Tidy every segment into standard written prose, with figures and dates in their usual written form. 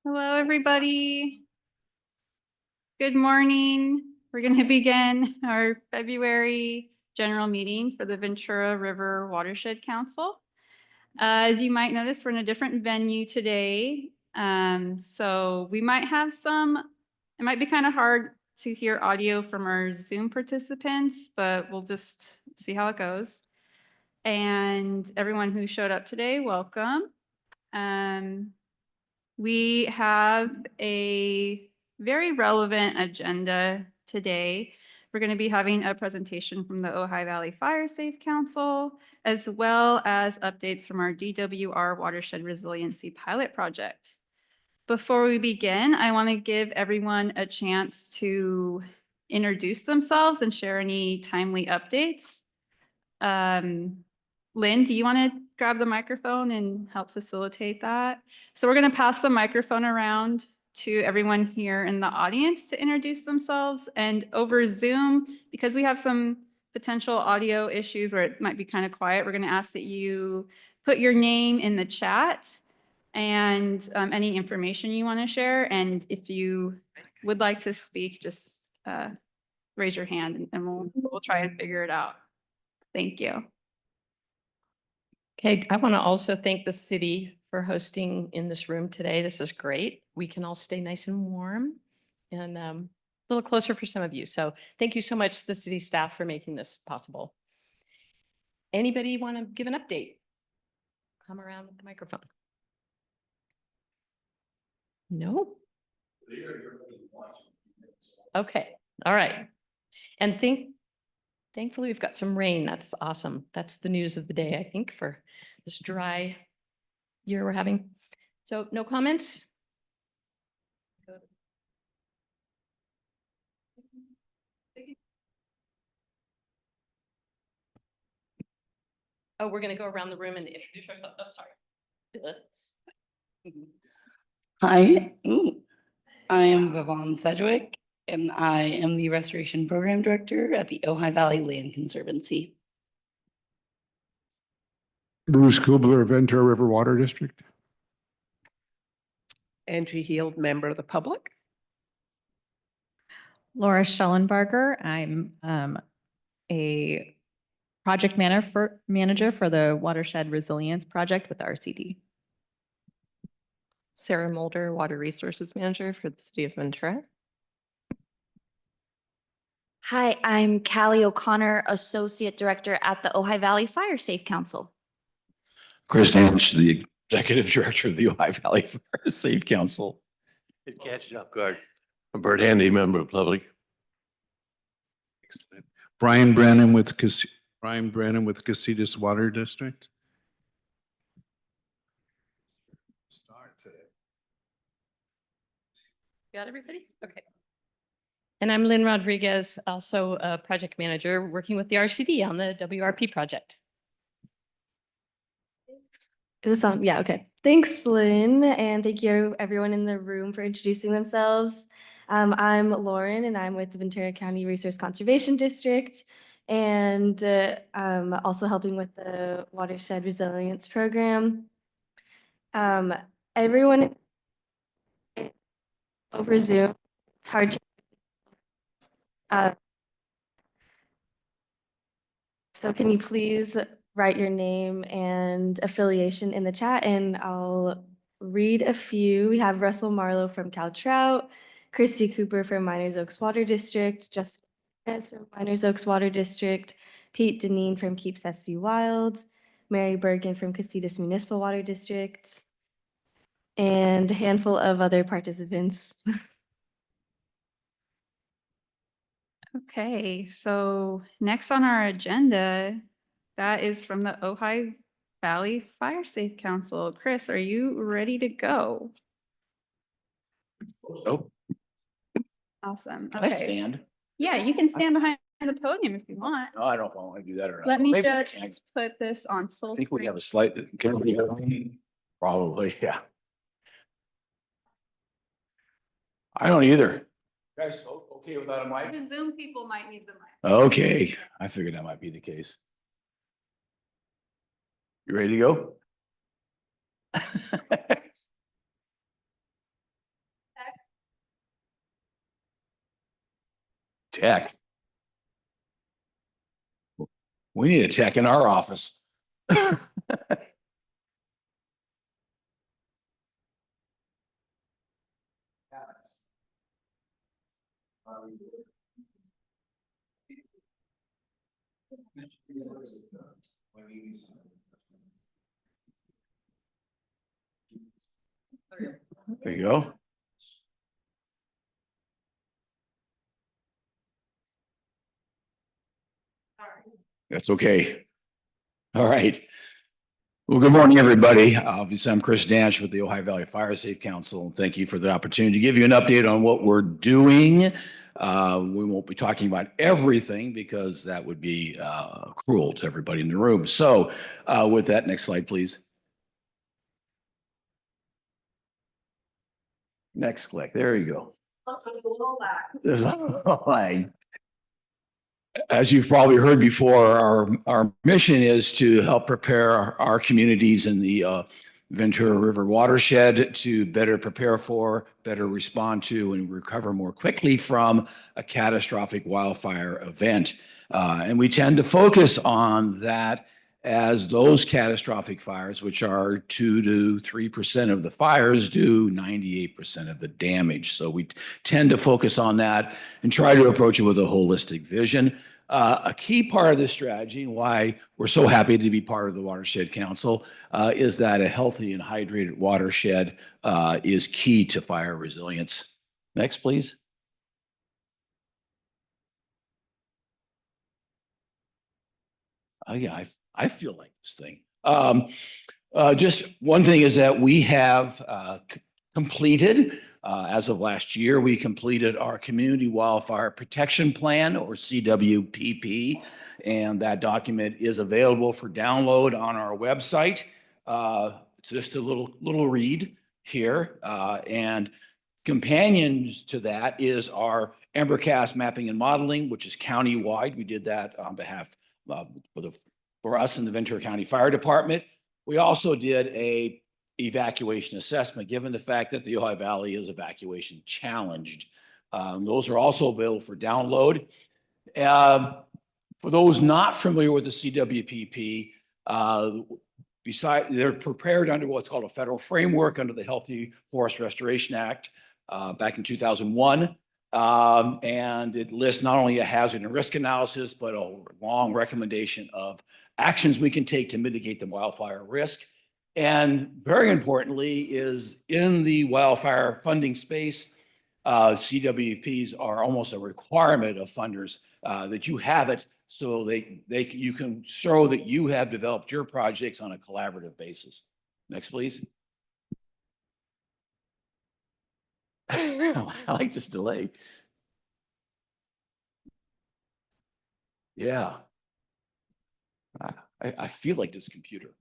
Hello, everybody. Good morning. We're going to begin our February general meeting for the Ventura River Watershed Council. As you might notice, we're in a different venue today. So we might have it might be kind of hard to hear audio from our Zoom participants, but we'll just see how it goes. And everyone who showed up today, welcome. We have a very relevant agenda today. We're going to be having a presentation from the Ojai Valley Fire Safe Council, as well as updates from our DWR Watershed Resiliency Pilot Project. Before we begin, I want to give everyone a chance to introduce themselves and share any timely updates. Lynn, do you want to grab the microphone and help facilitate that? So we're going to pass the microphone around to everyone here in the audience to introduce themselves. And over Zoom, because we have some potential audio issues where it might be kind of quiet, we're going to ask that you put your name in the chat and any information you want to share. And if you would like to speak, just raise your hand and we'll try and figure it out. Thank you. Okay, I want to also thank the city for hosting in this room today. This is great. We can all stay nice and warm and a little closer for some of you. So thank you so much, the city staff, for making this possible. Anybody want to give an update? Come around with the microphone. No? Okay, all right. And thankfully, we've got some rain. That's awesome. That's the news of the day, I think, for this dry year we're having. So no comments? Oh, we're going to go around the room and introduce ourselves. Oh, sorry. Hi, I am Vivon Sedgwick, and I am the Restoration Program Director at the Ojai Valley Land Conservancy. Bruce Kubler, Ventura River Water District. Angie Heald, member of the public. Laura Schellenbarger. I'm a project manager for the Watershed Resilience Project with RCD. Sarah Mulder, Water Resources Manager for the City of Ventura. Hi, I'm Callie O'Connor, Associate Director at the Ojai Valley Fire Safe Council. Chris Danch, the Executive Director of the Ojai Valley Fire Safe Council. It catches off guard. I'm Bert Handy, member of public. Excellent. Brian Brennan with Casitas Water District. Start today. Got everybody? Okay. And I'm Lynn Rodriguez, also a project manager working with the RCD on the WRP project. Is this on? Yeah, okay. Thanks, Lynn, and thank you everyone in the room for introducing themselves. I'm Lauren, and I'm with the Ventura County Resource Conservation District, and I'm also helping with the Watershed Resilience Program. Everyone over Zoom, it's hard to so can you please write your name and affiliation in the chat, and I'll read a few. We have Russell Marlowe from Cal Trout, Christy Cooper from Miners Oaks Water District, Justin from Miners Oaks Water District, Pete Deneen from Keeps SV Wild, Mary Bergen from Casitas Municipal Water District, and a handful of other participants. Okay, so next on our agenda, that is from the Ojai Valley Fire Safe Council. Chris, are you ready to go? Oh, Awesome. can I stand? Yeah, you can stand behind the podium if you want. No, I don't want to do that or not. Let me Maybe I just can. put this on full I think we screen. have a slight, can we hear me? Probably, yeah. I don't either. Guys, okay without a mic? The Zoom people might need the mic. Okay, I figured that might be the case. You ready to go? Tech. We need a tech in our office. There you go. That's okay. All right. Well, good morning, everybody. Obviously, I'm Chris Danch with the Ojai Valley Fire Safe Council. Thank you for the opportunity to give you an update on what we're doing. We won't be talking about everything because that would be cruel to everybody in the room. So with that, next slide, please. Next click. There you go. There's a lag. As you've probably heard before, our mission is to help prepare our communities in the Ventura River Watershed to better prepare for, better respond to, and recover more quickly from a catastrophic wildfire event. And we tend to focus on that as those catastrophic fires, which are 2 to 3% of the fires, do 98% of the damage. So we tend to focus on that and try to approach it with a holistic vision. A key part of this strategy and why we're so happy to be part of the Watershed Council is that a healthy and hydrated watershed is key to fire resilience. Next, please. Oh yeah, I feel like this thing. Just one thing is that we have completed, as of last year, we completed our Community Wildfire Protection Plan, or CWPP, and that document is available for download on our website. It's just a little read here, and companions to that is our Embercast mapping and modeling, which is county-wide. We did that on behalf for us in the Ventura County Fire Department. We also did a evacuation assessment, given the fact that the Ojai Valley is evacuation challenged. Those are also available for download. For those not familiar with the CWPP, they're prepared under what's called a federal framework under the Healthy Forest Restoration Act back in 2001. And it lists not only a hazard and risk analysis, but a long recommendation of actions we can take to mitigate the wildfire risk. And very importantly is in the wildfire funding space, CWPs are almost a requirement of funders that you have it so you can show that you have developed your projects on a collaborative basis. Next, please. I like this delay. Yeah. I feel like this computer.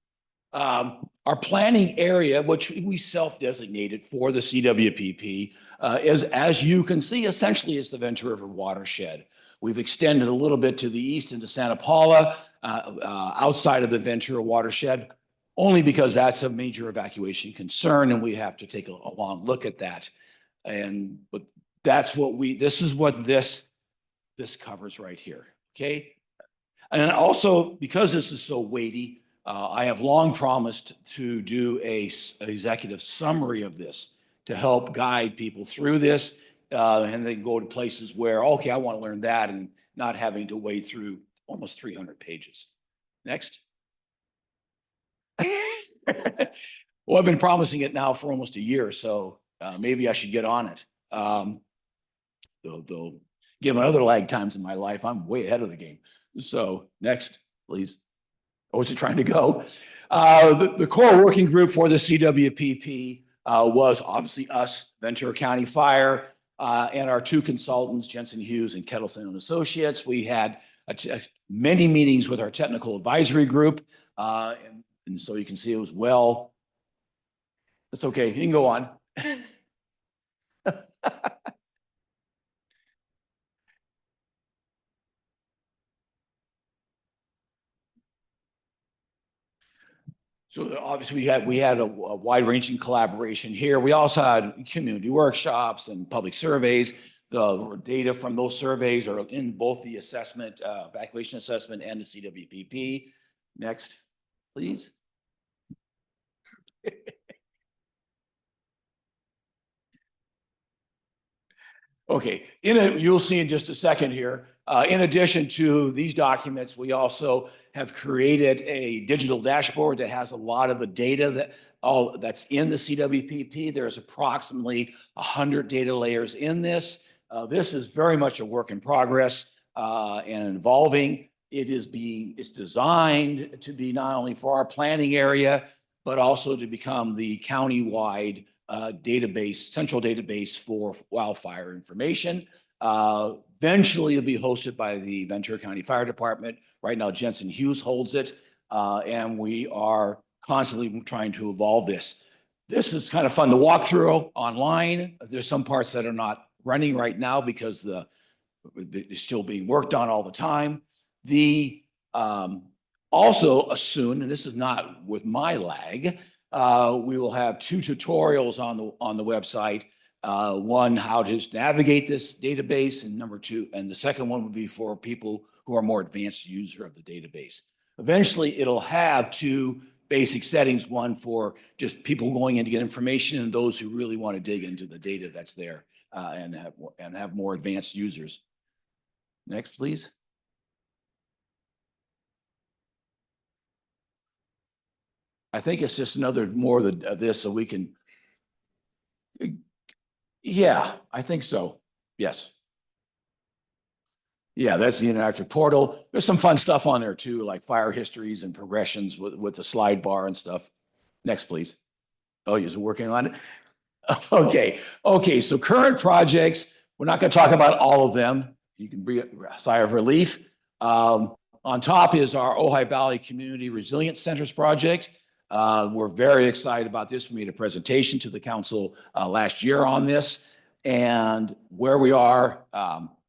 Our planning area, which we self-designated for the CWPP, is, as you can see, essentially is the Ventura River Watershed. We've extended a little bit to the east into Santa Paula, outside of the Ventura Watershed, only because that's a major evacuation concern, and we have to take a long look at that. But that's what this is what this covers right here. Okay. And also, because this is so weighty, I have long promised to do an executive summary of this to help guide people through this, and then go to places where, okay, I want to learn that, and not having to wade through almost 300 pages. Next. Well, I've been promising it now for almost a year, so maybe I should get on it. Though, given other lag times in my life, I'm way ahead of the game. So next, please. Oh, is it trying to go? The core working group for the CWPP was obviously us, Ventura County Fire, and our two consultants, Jensen Hughes and Kettleson and Associates. We had many meetings with our technical advisory group, and so you can see it was well. It's okay, you can go on. So obviously we had a wide-ranging collaboration here. We also had community workshops and public surveys. The data from those surveys are in both the assessment, evacuation assessment and the CWPP. Next, please. Okay, you'll see in just a second here, in addition to these documents, we also have created a digital dashboard that has a lot of the data that's in the CWPP. There's approximately 100 data layers in this. This is very much a work in progress and evolving. It's designed to be not only for our planning area, but also to become the county-wide central database for wildfire information. Eventually it'll be hosted by the Ventura County Fire Department. Right now, Jensen Hughes holds it, and we are constantly trying to evolve this. This is kind of fun to walk through online. There's some parts that are not running right now because they're still being worked on all the time. Also soon, and this is not with my lag, we will have 2 tutorials on the website. One, how to navigate this database, and number 2, and the second one would be for people who are more advanced user of the database. Eventually, it'll have 2 basic settings, one for just people going in to get information and those who really want to dig into the data that's there and have more advanced users. Next, please. I think it's just another more of this so we can. Yeah, I think so. Yes. Yeah, that's the interactive portal. There's some fun stuff on there too, like fire histories and progressions with the slide bar and stuff. Next, please. Oh, you're working on it? Okay. So current projects, we're not going to talk about all of them. You can breathe a sigh of relief. On top is our Ojai Valley Community Resilience Centers project. We're very excited about this. We made a presentation to the council last year on this and where we are.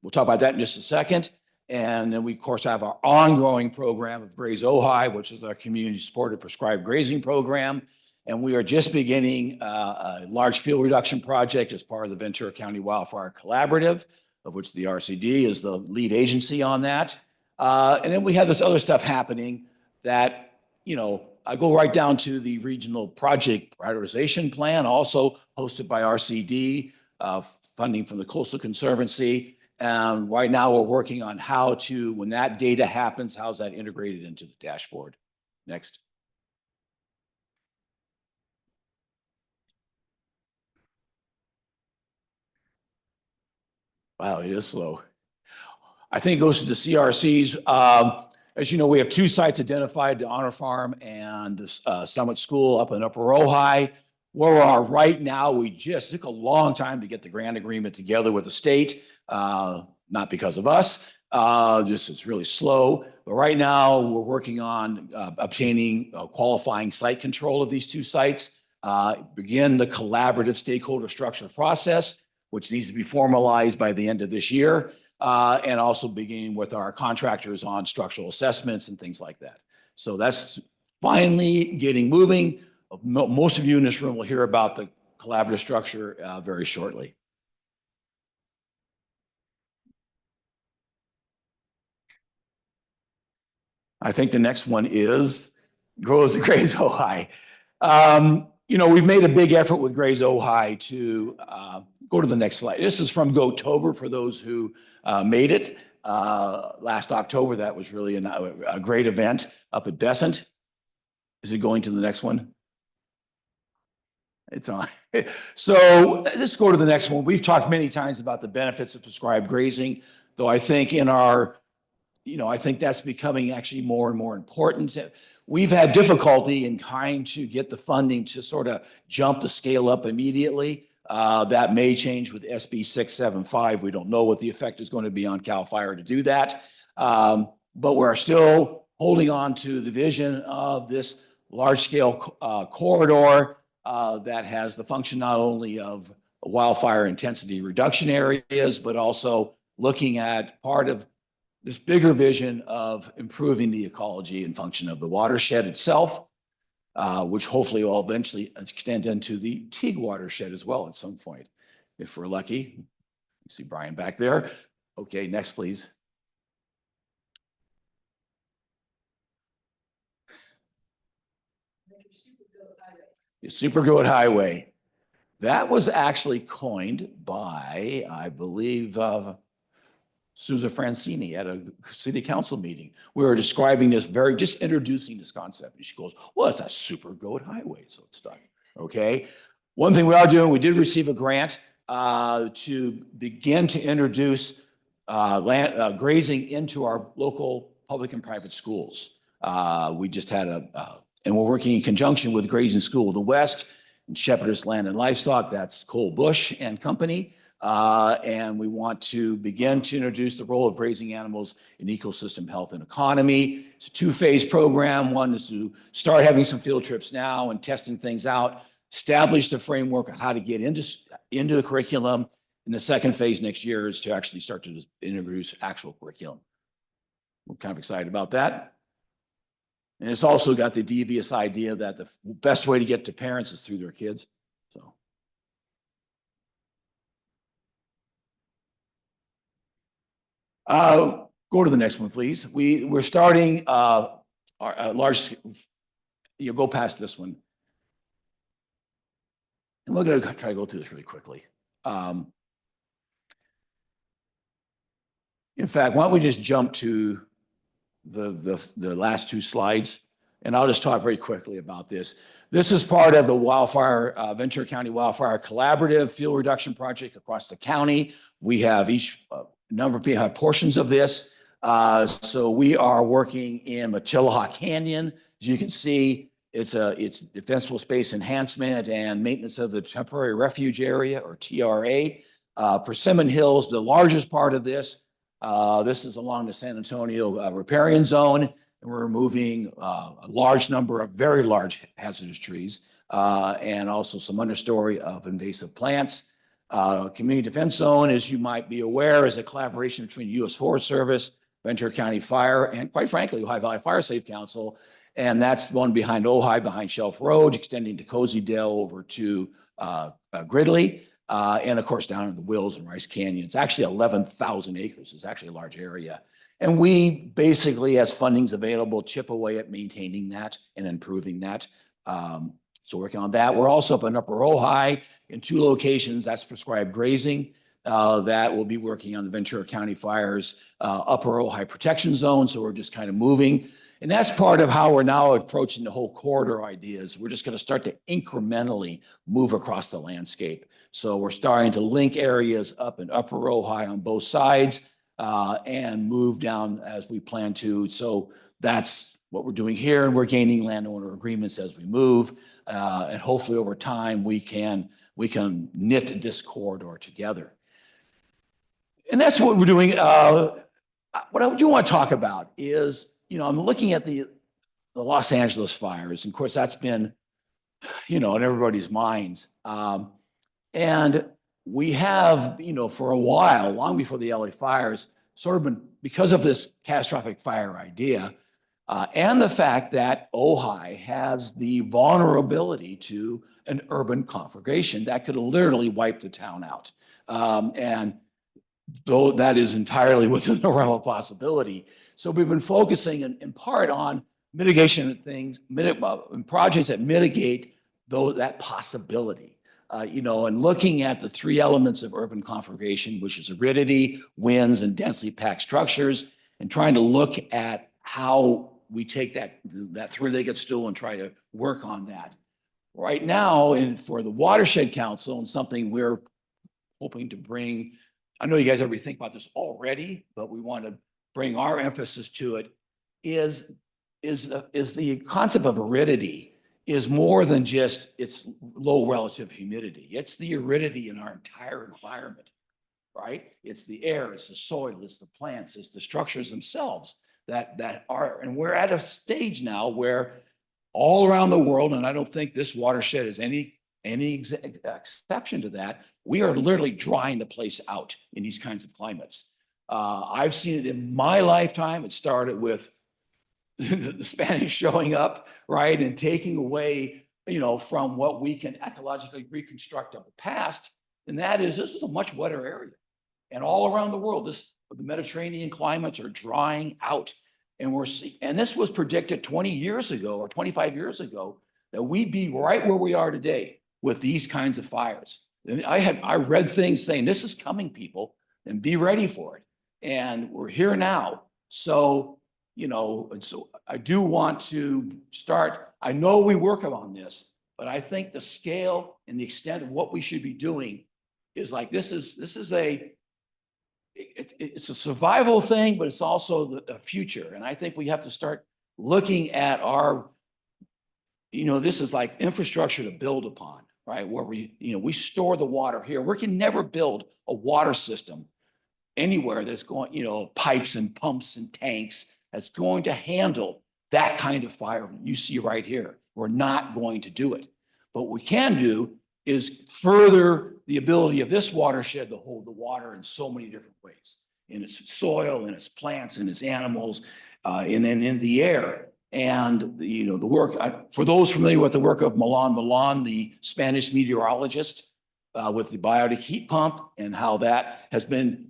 We'll talk about that in just a second. And then we, of course, have our ongoing program of Graze Ojai, which is our community-supported prescribed grazing program. And we are just beginning a large field reduction project as part of the Ventura County Wildfire Collaborative, of which the RCD is the lead agency on that. And then we have this other stuff happening that, I go right down to the regional project prioritization plan, also hosted by RCD, funding from the Coastal Conservancy. And right now we're working on how to, when that data happens, how's that integrated into the dashboard. Next. Wow, it is slow. I think it goes to the CRCs. As you know, we have 2 sites identified, the Honor Farm and the Summit School up in Upper Ojai. Where we are right now, we just took a long time to get the grant agreement together with the state, not because of us, just it's really slow. But right now, we're working on obtaining qualifying site control of these 2 sites, begin the collaborative stakeholder structure process, which needs to be formalized by the end of this year. And also beginning with our contractors on structural assessments and things like that. So that's finally getting moving. Most of you in this room will hear about the collaborative structure very shortly. I think the next one is Graze Ojai. We've made a big effort with Graze Ojai to go to the next slide. This is from Gotober for those who made it last October. That was really a great event up at Besant. Is it going to the next one? It's on. So let's go to the next one. We've talked many times about the benefits of prescribed grazing, though I think I think that's becoming actually more and more important. We've had difficulty in trying to get the funding to sort of jump the scale up immediately. That may change with SB 675. We don't know what the effect is going to be on CAL FIRE to do that. But we're still holding on to the vision of this large-scale corridor that has the function not only of wildfire intensity reduction areas, but also looking at part of this bigger vision of improving the ecology and function of the watershed itself, which hopefully will eventually extend into the Teague watershed as well at some point, if we're lucky. You see Brian back there. Okay, next, please. The Super Goat Highway. That was actually coined by, I believe, Susan Francini at a city council meeting. We were describing this just introducing this concept. And she goes, well, it's a Super Goat Highway. So it's stuck. Okay. One thing we are doing, we did receive a grant to begin to introduce grazing into our local public and private schools. We just had and we're working in conjunction with Grazing School of the West and Shepherdess Land and Livestock. That's Cole Bush and Company. And we want to begin to introduce the role of grazing animals in ecosystem health and economy. It's a two-phase program. One is to start having some field trips now and testing things out, establish the framework of how to get into the curriculum. And the second phase next year is to actually start to introduce actual curriculum. We're kind of excited about that. And it's also got the devious idea that the best way to get to parents is through their kids. So. Go to the next one, please. We're starting our large, you go past this one. And we're going to try to go through this really quickly. In fact, why don't we just jump to the last two slides, and I'll just talk very quickly about this. This is part of the Ventura County Wildfire Collaborative Fuel Reduction Project across the county. We have each number of people have portions of this. So we are working in Matilaha Canyon. As you can see, it's defensible space enhancement and maintenance of the temporary refuge area, or TRA. Persimmon Hills, the largest part of this. This is along the San Antonio riparian zone, and we're removing a large number of very large hazardous trees and also some understory of invasive plants. Community Defense Zone, as you might be aware, is a collaboration between U.S. Forest Service, Ventura County Fire, and quite frankly, Ojai Valley Fire Safe Council. And that's the one behind Ojai, behind Shelf Road, extending to Cozy Dale over to Gridley. And of course, down in the Wills and Rice Canyon. It's actually 11,000 acres. It's actually a large area. And we basically, as funding's available, chip away at maintaining that and improving that. So working on that. We're also up in Upper Ojai in 2 locations. That's prescribed grazing. That will be working on the Ventura County Fire's Upper Ojai Protection Zone. So we're just kind of moving. And that's part of how we're now approaching the whole corridor ideas. We're just going to start to incrementally move across the landscape. So we're starting to link areas up in Upper Ojai on both sides and move down as we plan to. So that's what we're doing here. And we're gaining landowner agreements as we move. And hopefully over time, we can knit this corridor together. And that's what we're doing. What I do want to talk about is, I'm looking at the Los Angeles fires. And of course, that's been, in everybody's minds. And we have, for a while, long before the LA fires, sort of been, because of this catastrophic fire idea, and the fact that Ojai has the vulnerability to an urban conflagration that could literally wipe the town out. And though that is entirely within the realm of possibility. So we've been focusing in part on mitigation things, projects that mitigate that possibility. And looking at the 3 elements of urban conflagration, which is aridity, winds, and densely packed structures, and trying to look at how we take that 3-legged stool and try to work on that. Right now, and for the Watershed Council, and something we're hoping to bring, I know you guys already think about this already, but we want to bring our emphasis to it, is the concept of aridity is more than just its low relative humidity. It's the aridity in our entire environment, right? It's the air, it's the soil, it's the plants, it's the structures themselves that are, and we're at a stage now where all around the world, and I don't think this watershed is any exception to that, we are literally drying the place out in these kinds of climates. I've seen it in my lifetime. It started with the Spanish showing up, right, and taking away, from what we can ecologically reconstruct of the past. And that is, this is a much wetter area. And all around the world, the Mediterranean climates are drying out. And and this was predicted 20 years ago or 25 years ago that we'd be right where we are today with these kinds of fires. And I read things saying this is coming, people, and be ready for it. And we're here now. So, you know, and so I do want to start. I know we work on this, but I think the scale and the extent of what we should be doing is like, it's a survival thing, but it's also the future. And I think we have to start looking at our, you know, this is like infrastructure to build upon, right? Where we store the water here. We can never build a water system anywhere that's going, you know, pipes and pumps and tanks that's going to handle that kind of fire you see right here. We're not going to do it. But what we can do is further the ability of this watershed to hold the water in so many different ways, in its soil, in its plants, in its animals, and then in the air. And you know, the work, for those familiar with the work of Milan, the Spanish meteorologist, with the biotic heat pump, and how that has been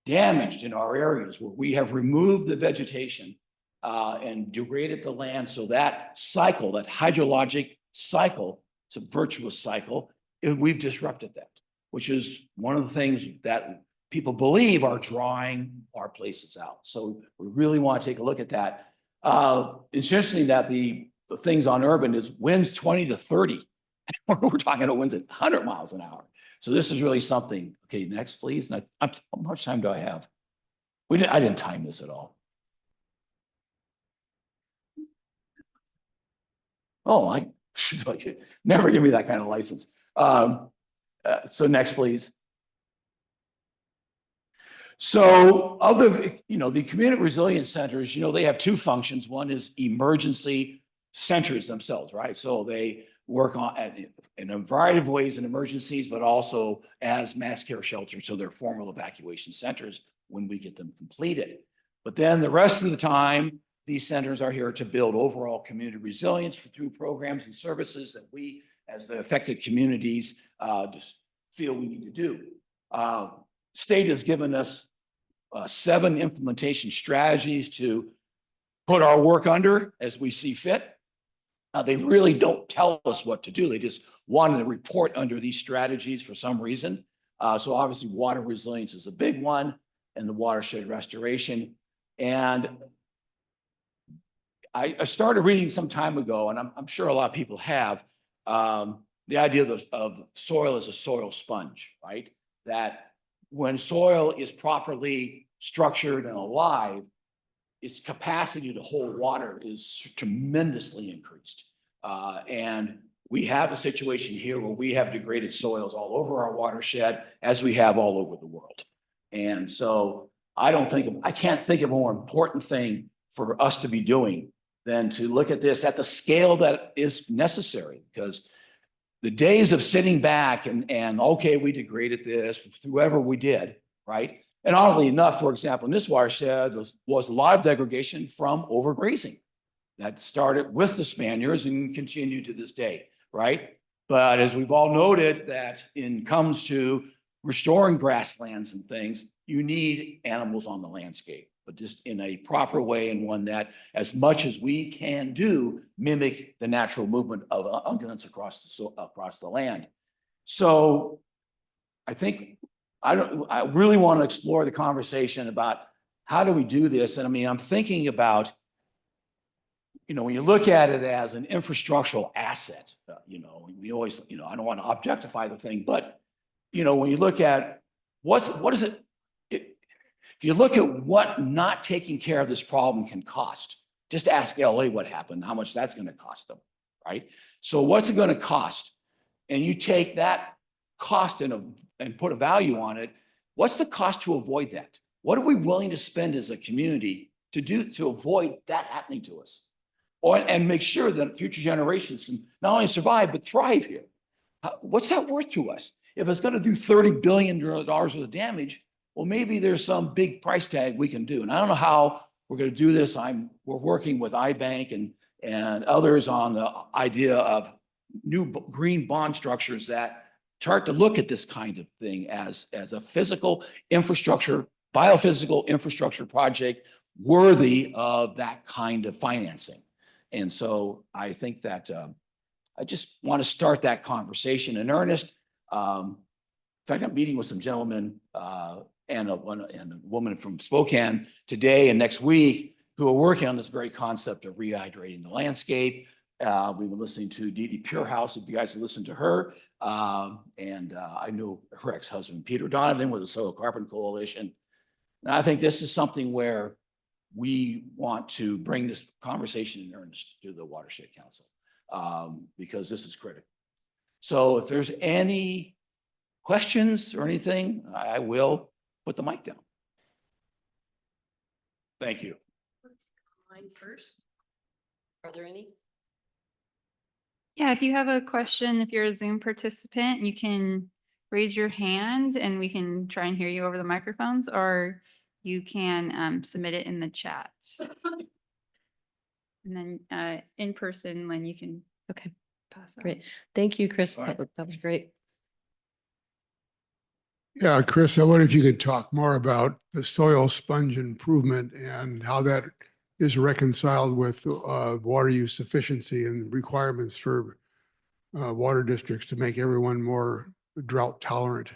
damaged in our areas where we have removed the vegetation and degraded the land. So that cycle, that hydrologic cycle, it's a virtuous cycle, and we've disrupted that, which is one of the things that people believe are drawing our places out. So we really want to take a look at that. It's interesting that the things on urban is winds 20 to 30. We're talking about winds at 100 miles an hour. So this is really something. Okay, next, please. And how much time do I have? I didn't time this at all. Oh, I never give me that kind of license. So next, please. So the community resilience centers, they have two functions. One is emergency centers themselves, right? So they work in a variety of ways in emergencies, but also as mass care shelters. So they're formal evacuation centers when we get them completed. But then the rest of the time, these centers are here to build overall community resilience through programs and services that we, as the affected communities, just feel we need to do. State has given us 7 implementation strategies to put our work under as we see fit. They really don't tell us what to do. They just want to report under these strategies for some reason. So obviously water resilience is a big one, and the watershed restoration. And I started reading some time ago, and I'm sure a lot of people have, the idea of soil as a soil sponge, right? That when soil is properly structured and alive, its capacity to hold water is tremendously increased. And we have a situation here where we have degraded soils all over our watershed, as we have all over the world. And so I can't think of a more important thing for us to be doing than to look at this at the scale that is necessary, because the days of sitting back and okay, we degraded this, whoever we did, right? And oddly enough, for example, in this watershed was a lot of degradation from overgrazing that started with the Spaniards and continued to this day, right? But as we've all noted, that comes to restoring grasslands and things, you need animals on the landscape, but just in a proper way, and one that, as much as we can do, mimic the natural movement of ungulates across the land. So I think I really want to explore the conversation about how do we do this. And I mean, I'm thinking about, when you look at it as an infrastructural asset, we always, I don't want to objectify the thing, but, when you look at what is it, if you look at what not taking care of this problem can cost, just ask LA what happened, how much that's going to cost them, right? So what's it going to cost? And you take that cost and put a value on it. What's the cost to avoid that? What are we willing to spend as a community to avoid that happening to us? And make sure that future generations can not only survive, but thrive here. What's that worth to us? If it's going to do $30 billion worth of damage, well, maybe there's some big price tag we can do. And I don't know how we're going to do this. We're working with iBank and others on the idea of new green bond structures that start to look at this kind of thing as a physical infrastructure, biophysical infrastructure project worthy of that kind of financing. And so I think that I just want to start that conversation in earnest. In fact, I'm meeting with some gentlemen and a woman from Spokane today and next week who are working on this very concept of rehydrating the landscape. We've been listening to Dee Dee Purehouse, if you guys have listened to her. I know her ex-husband, Peter Donovan, with the Soil Carbon Coalition. And I think this is something where we want to bring this conversation in earnest to the Watershed Council because this is critical. So if there's any questions or anything, I will put the mic down. Thank you. Mine first. Are there any? Yeah, if you have a question, if you're a Zoom participant, you can raise your hand and we can try and hear you over the microphones, or you can submit it in the chat. And then in person, Lynn, you can Okay, pass that. great. Thank you, Chris. All right. That was great. Yeah, Chris, I wonder if you could talk more about the soil sponge improvement and how that is reconciled with water use efficiency and requirements for water districts to make everyone more drought tolerant.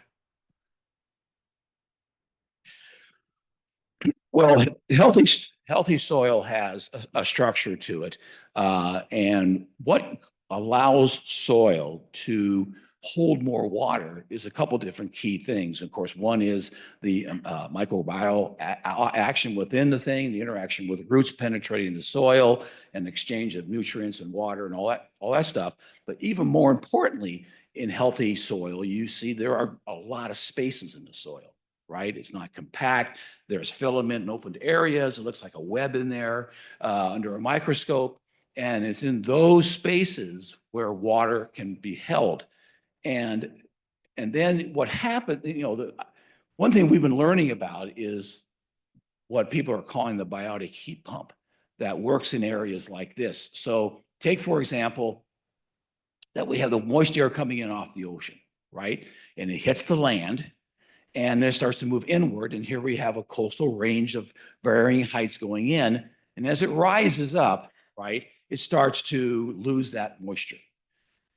Well, healthy soil has a structure to it. And what allows soil to hold more water is a couple different key things. Of course, one is the microbial action within the thing, the interaction with roots penetrating the soil and exchange of nutrients and water and all that stuff. But even more importantly, in healthy soil, you see there are a lot of spaces in the soil, right? It's not compact. There's filament in open areas. It looks like a web in there under a microscope. And it's in those spaces where water can be held. And then what happened, one thing we've been learning about is what people are calling the biotic heat pump that works in areas like this. So take, for example, that we have the moist air coming in off the ocean, right? And it hits the land and then it starts to move inward. And here we have a coastal range of varying heights going in. And as it rises up, right, it starts to lose that moisture.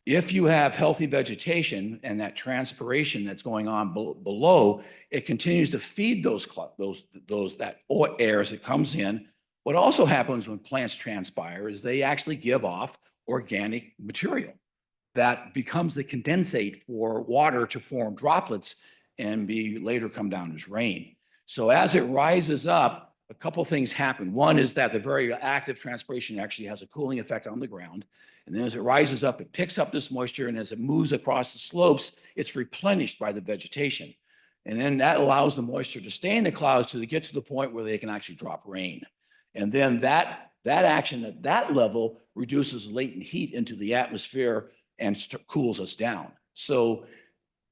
If you have healthy vegetation and that transpiration that's going on below, it continues to feed that air as it comes in. What also happens when plants transpire is they actually give off organic material that becomes the condensate for water to form droplets and be later come down as rain. So as it rises up, a couple things happen. One is that the very active transpiration actually has a cooling effect on the ground. And then as it rises up, it picks up this moisture. And as it moves across the slopes, it's replenished by the vegetation. And then that allows the moisture to stay in the clouds till they get to the point where they can actually drop rain. And then that action at that level reduces latent heat into the atmosphere and cools us down. So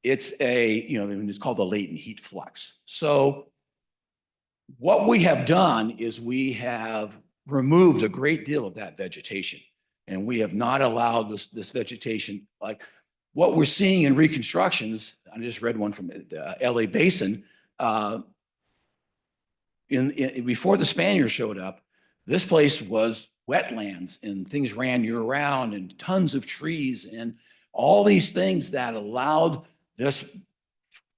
it's it's called the latent heat flux. So what we have done is we have removed a great deal of that vegetation, and we have not allowed this vegetation, like what we're seeing in reconstructions. I just read one from the LA Basin. Before the Spaniards showed up, this place was wetlands and things ran year round and tons of trees and all these things that allowed this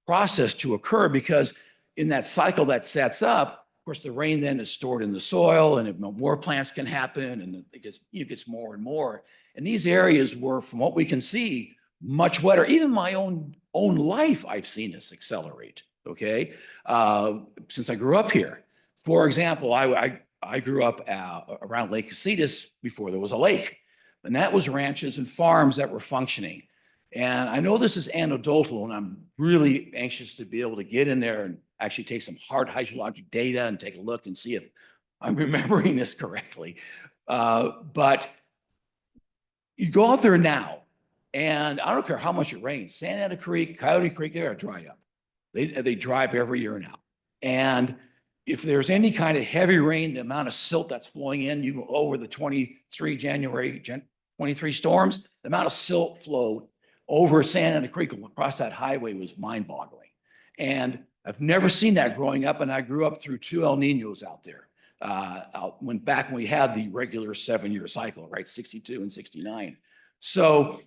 process to occur, because in that cycle that sets up, of course, the rain then is stored in the soil and more plants can happen and it gets more and more. And these areas were, from what we can see, much wetter. Even my own life, I've seen this accelerate, okay? Since I grew up here. For example, I grew up around Lake Casitas before there was a lake. And that was ranches and farms that were functioning. And I know this is anecdotal, and I'm really anxious to be able to get in there and actually take some hard hydrologic data and take a look and see if I'm remembering this correctly. But you go out there now, and I don't care how much it rains. Santa Ana Creek, Coyote Creek, they're dry up. They dry up every year now. And if there's any kind of heavy rain, the amount of silt that's flowing in, over the January 23 storms, the amount of silt flow over Santa Ana Creek across that highway was mind-boggling. And I've never seen that growing up, and I grew up through 2 El Ninos out there. Back when we had the regular 7-year cycle, right? 62 and 69. So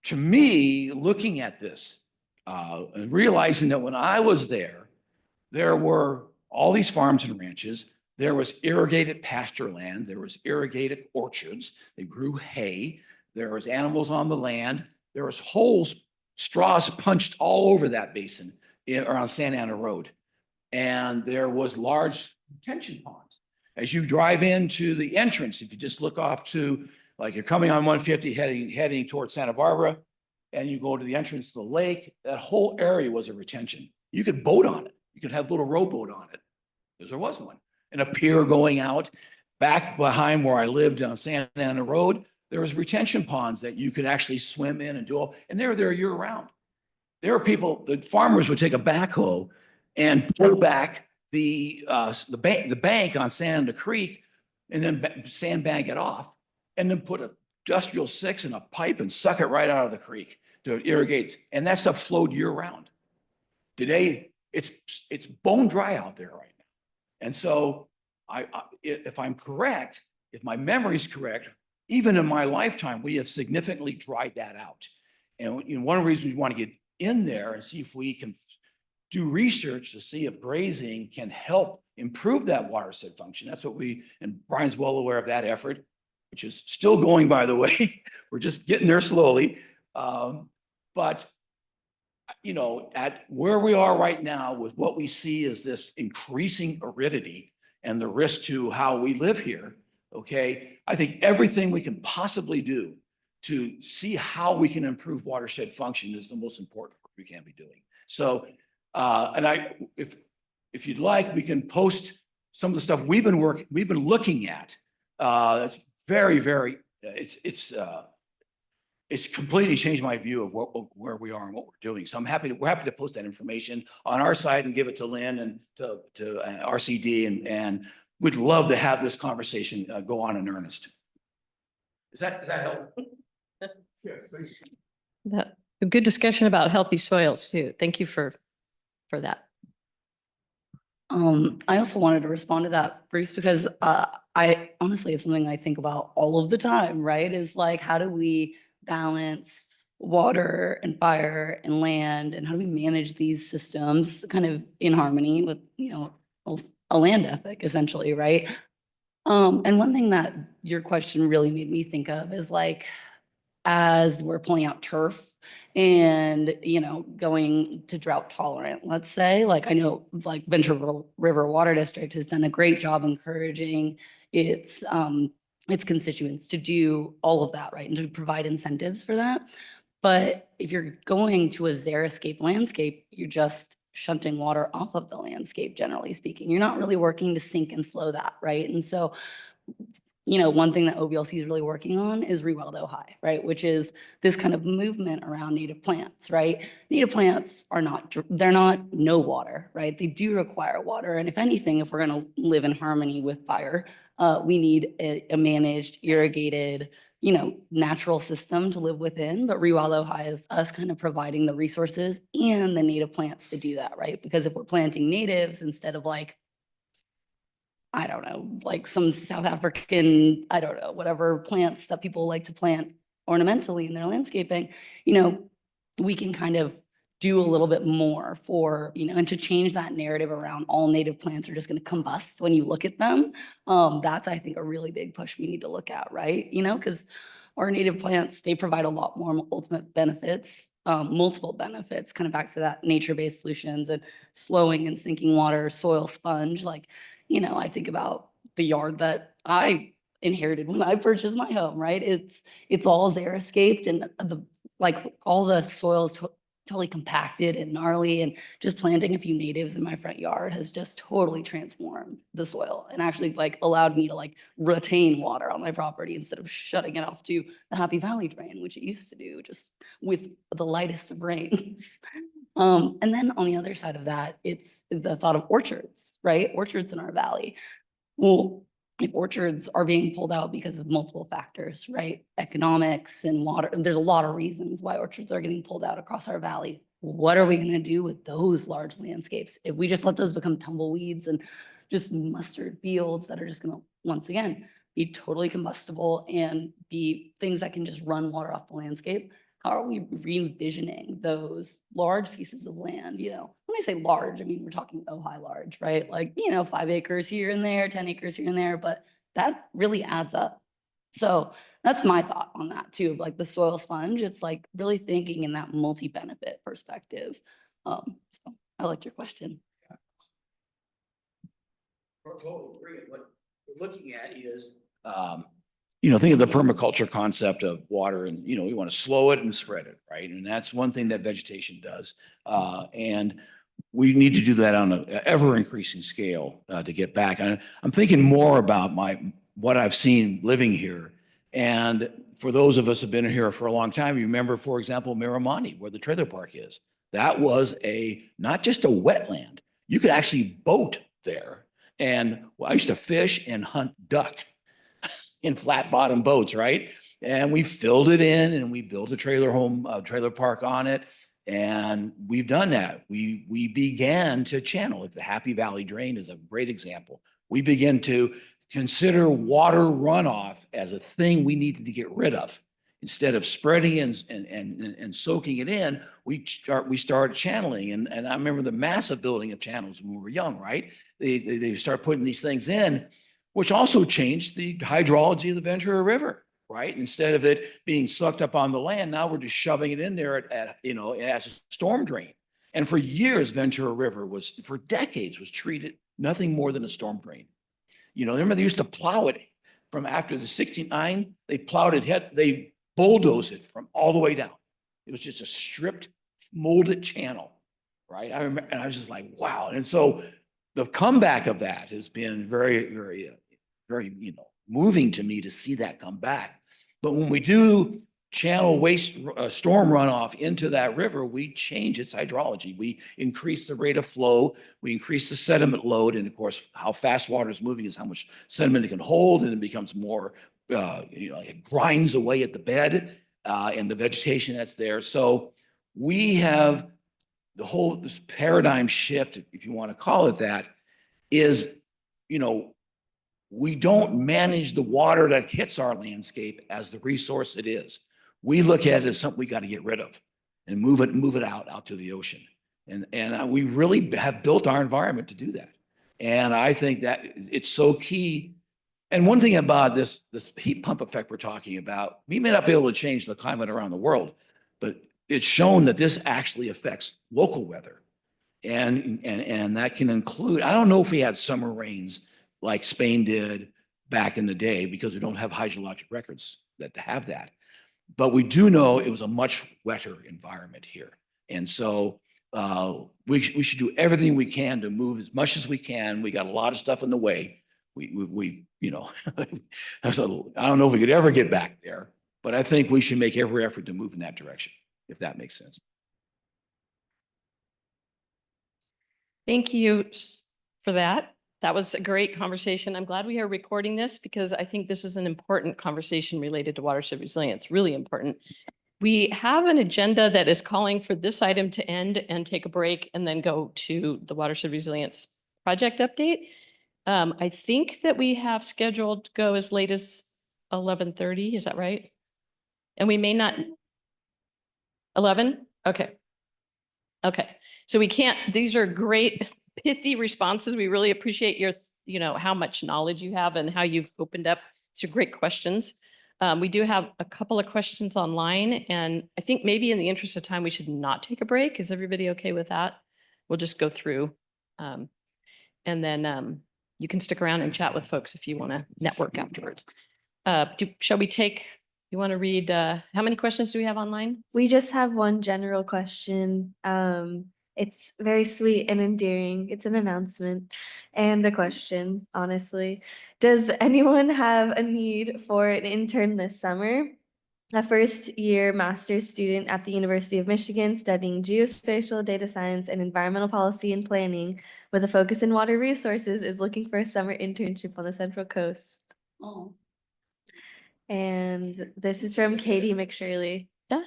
to me, looking at this and realizing that when I was there, there were all these farms and ranches. There was irrigated pasture land. There was irrigated orchards. They grew hay. There was animals on the land. There was holes, straws punched all over that basin around Santa Ana Road. And there was large retention ponds. As you drive into the entrance, if you just look off to, like you're coming on 150 heading towards Santa Barbara, and you go to the entrance to the lake, that whole area was a retention. You could boat on it. You could have a little rowboat on it, because there was one. And a pier going out. Back behind where I lived on Santa Ana Road, there was retention ponds that you could actually swim in and do all, and they were there year round. There were people, the farmers would take a backhoe and pull back the bank on Santa Ana Creek, and then sandbag it off, and then put a industrial 6 in a pipe and suck it right out of the creek to irrigate. And that stuff flowed year round. Today, it's bone dry out there right now. And so if I'm correct, if my memory is correct, even in my lifetime, we have significantly dried that out. And one of the reasons we want to get in there and see if we can do research to see if grazing can help improve that watershed function. That's what and Brian's well aware of that effort, which is still going, by the way. We're just getting there slowly. But at where we are right now with what we see is this increasing aridity and the risk to how we live here, okay, I think everything we can possibly do to see how we can improve watershed function is the most important work we can be doing. So, if you'd like, we can post some of the stuff we've been looking at. It's very, very, it's completely changed my view of where we are and what we're doing. So we're happy to post that information on our site and give it to Lynn and to RCD, and we'd love to have this conversation go on in earnest. Does that help? A good discussion about healthy soils too. Thank you for that. I also wanted to respond to that, Bruce, because I honestly, it's something I think about all of the time, right? Is like, how do we balance water and fire and land, and how do we manage these systems kind of in harmony with, a land ethic essentially, right? And one thing that your question really made me think of is like, as we're pulling out turf and, going to drought tolerant, let's say, like I know like Ventura River Water District has done a great job encouraging its constituents to do all of that, right? And to provide incentives for that. But if you're going to a xeriscape landscape, you're just shunting water off of the landscape, generally speaking. You're not really working to sink and slow that, right? And so, one thing that OVLC is really working on is Rewild Ojai, right? Which is this kind of movement around native plants, right? Native plants they're not no water, right? They do require water. And if anything, if we're going to live in harmony with fire, we need a managed, irrigated, natural system to live within. But Rewild Ojai is us kind of providing the resources and the native plants to do that, right? Because if we're planting natives instead of like, I don't know, like some South African, I don't know, whatever plants that people like to plant ornamentally in their landscaping, we can kind of do a little bit more for, and to change that narrative around all native plants are just going to combust when you look at them. That's, I think, a really big push we need to look at, right? Because our native plants, they provide a lot more ultimate benefits, multiple benefits, kind of back to that nature-based solutions and slowing and sinking water, soil sponge. Like, I think about the yard that I inherited when I purchased my home, right? It's all xeriscaped, and all the soil is totally compacted and gnarly, and just planting a few natives in my front yard has just totally transformed the soil and actually allowed me to retain water on my property instead of shutting it off to the Happy Valley drain, which it used to do just with the lightest of rains. And then on the other side of that, it's the thought of orchards, right? Orchards in our valley. Well, if orchards are being pulled out because of multiple factors, right? Economics and water, and there's a lot of reasons why orchards are getting pulled out across our valley. What are we gonna do with those large landscapes? If we just let those become tumbleweeds and just mustard fields that are just gonna, once again, be totally combustible and be things that can just run water off the landscape, how are we re-envisioning those large pieces of land? You know, when I say large, I mean, we're talking Ojai large, right? Like, you know, 5 acres here and there, 10 acres here and there, but that really adds up. So that's my thought on that too, of like the soil sponge. It's like really thinking in that multi-benefit perspective. So I liked your question. Totally agree. What we're looking at is, you know, think of the permaculture concept of water and, you know, we want to slow it and spread it, right? And that's one thing that vegetation does. And we need to do that on an ever increasing scale to get back. And I'm thinking more about what I've seen living here. And for those of us who've been here for a long time, you remember, for example, Miramani, where the trailer park is. That was not just a wetland. You could actually boat there. And I used to fish and hunt duck in flat bottom boats, right? And we filled it in and we built a trailer park on it. And we've done that. We began to channel it. The Happy Valley Drain is a great example. We began to consider water runoff as a thing we needed to get rid of. Instead of spreading and soaking it in, we started channeling. And I remember the massive building of channels when we were young, right? They start putting these things in, which also changed the hydrology of the Ventura River, right? Instead of it being sucked up on the land, now we're just shoving it in there you know, as a storm drain. And for years, Ventura River for decades was treated nothing more than a storm drain. You know, remember they used to plow it from after the 69, they plowed it, they bulldozed it from all the way down. It was just a stripped, molded channel, right? I remember, and I was just like, wow. And so the comeback of that has been very, very, very, you know, moving to me to see that come back. But when we do channel waste storm runoff into that river, we change its hydrology. We increase the rate of flow, we increase the sediment load, and of course, how fast water is moving is how much sediment it can hold, and it becomes more, you know, it grinds away at the bed and the vegetation that's there. So we have this paradigm shift, if you want to call it that, is, you know, we don't manage the water that hits our landscape as the resource it is. We look at it as something we got to get rid of and move it out to the ocean. And we really have built our environment to do that. And I think that it's so key. And one thing about this heat pump effect we're talking about, we may not be able to change the climate around the world, but it's shown that this actually affects local weather. And that can include, I don't know if we had summer rains like Spain did back in the day, because we don't have hydrologic records that have that. But we do know it was a much wetter environment here. And so we should do everything we can to move as much as we can. We got a lot of stuff in the way. We you know, I don't know if we could ever get back there, but I think we should make every effort to move in that direction, if that makes sense. Thank you for that. That was a great conversation. I'm glad we are recording this because I think this is an important conversation related to watershed resilience, really important. We have an agenda that is calling for this item to end and take a break and then go to the watershed resilience project update. I think that we have scheduled to go as late as 11:30. Is that right? And we may not. 11? Okay. Okay. So we can't, these are great pithy responses. We really appreciate your, you know, how much knowledge you have and how you've opened up. These are great questions. We do have a couple of questions online, and I think maybe in the interest of time, we should not take a break. Is everybody okay with that? We'll just go through. And then you can stick around and chat with folks if you want to network afterwards. Shall we take, you want to read, how many questions do we have online? We just have one general question. It's very sweet and endearing. It's an announcement and a question, honestly. Does anyone have a need for an intern this summer? a first-year master's student at the University of Michigan studying geospatial data science and environmental policy and planning with a focus in water resources is looking for a summer internship on the Central Coast. Oh. And this is from Katie McShirley. Yeah,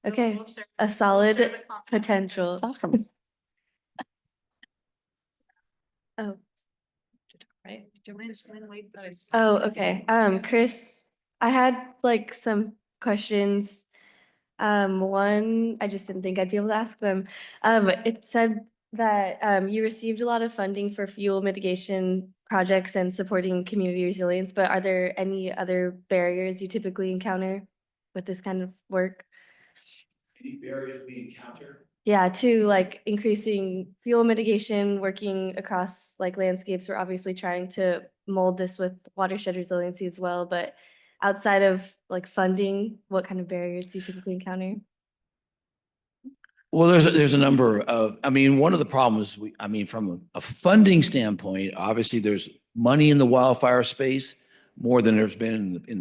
Okay, We'll share- a we'll share solid the contact. potential. it's awesome. Oh, Right? oh, okay. Chris, I had like some questions. One, I just didn't think I'd be able to ask them. It said that you received a lot of funding for fuel mitigation projects and supporting community resilience, but are there any other barriers you typically encounter with this kind of work? Any barriers we encounter? Yeah, to like increasing fuel mitigation, working across like landscapes. We're obviously trying to mold this with watershed resiliency as well, but outside of like funding, what kind of barriers do you typically encounter? Well, there's a number of, I mean, one of the problems from a funding standpoint, obviously there's money in the wildfire space more than there's been in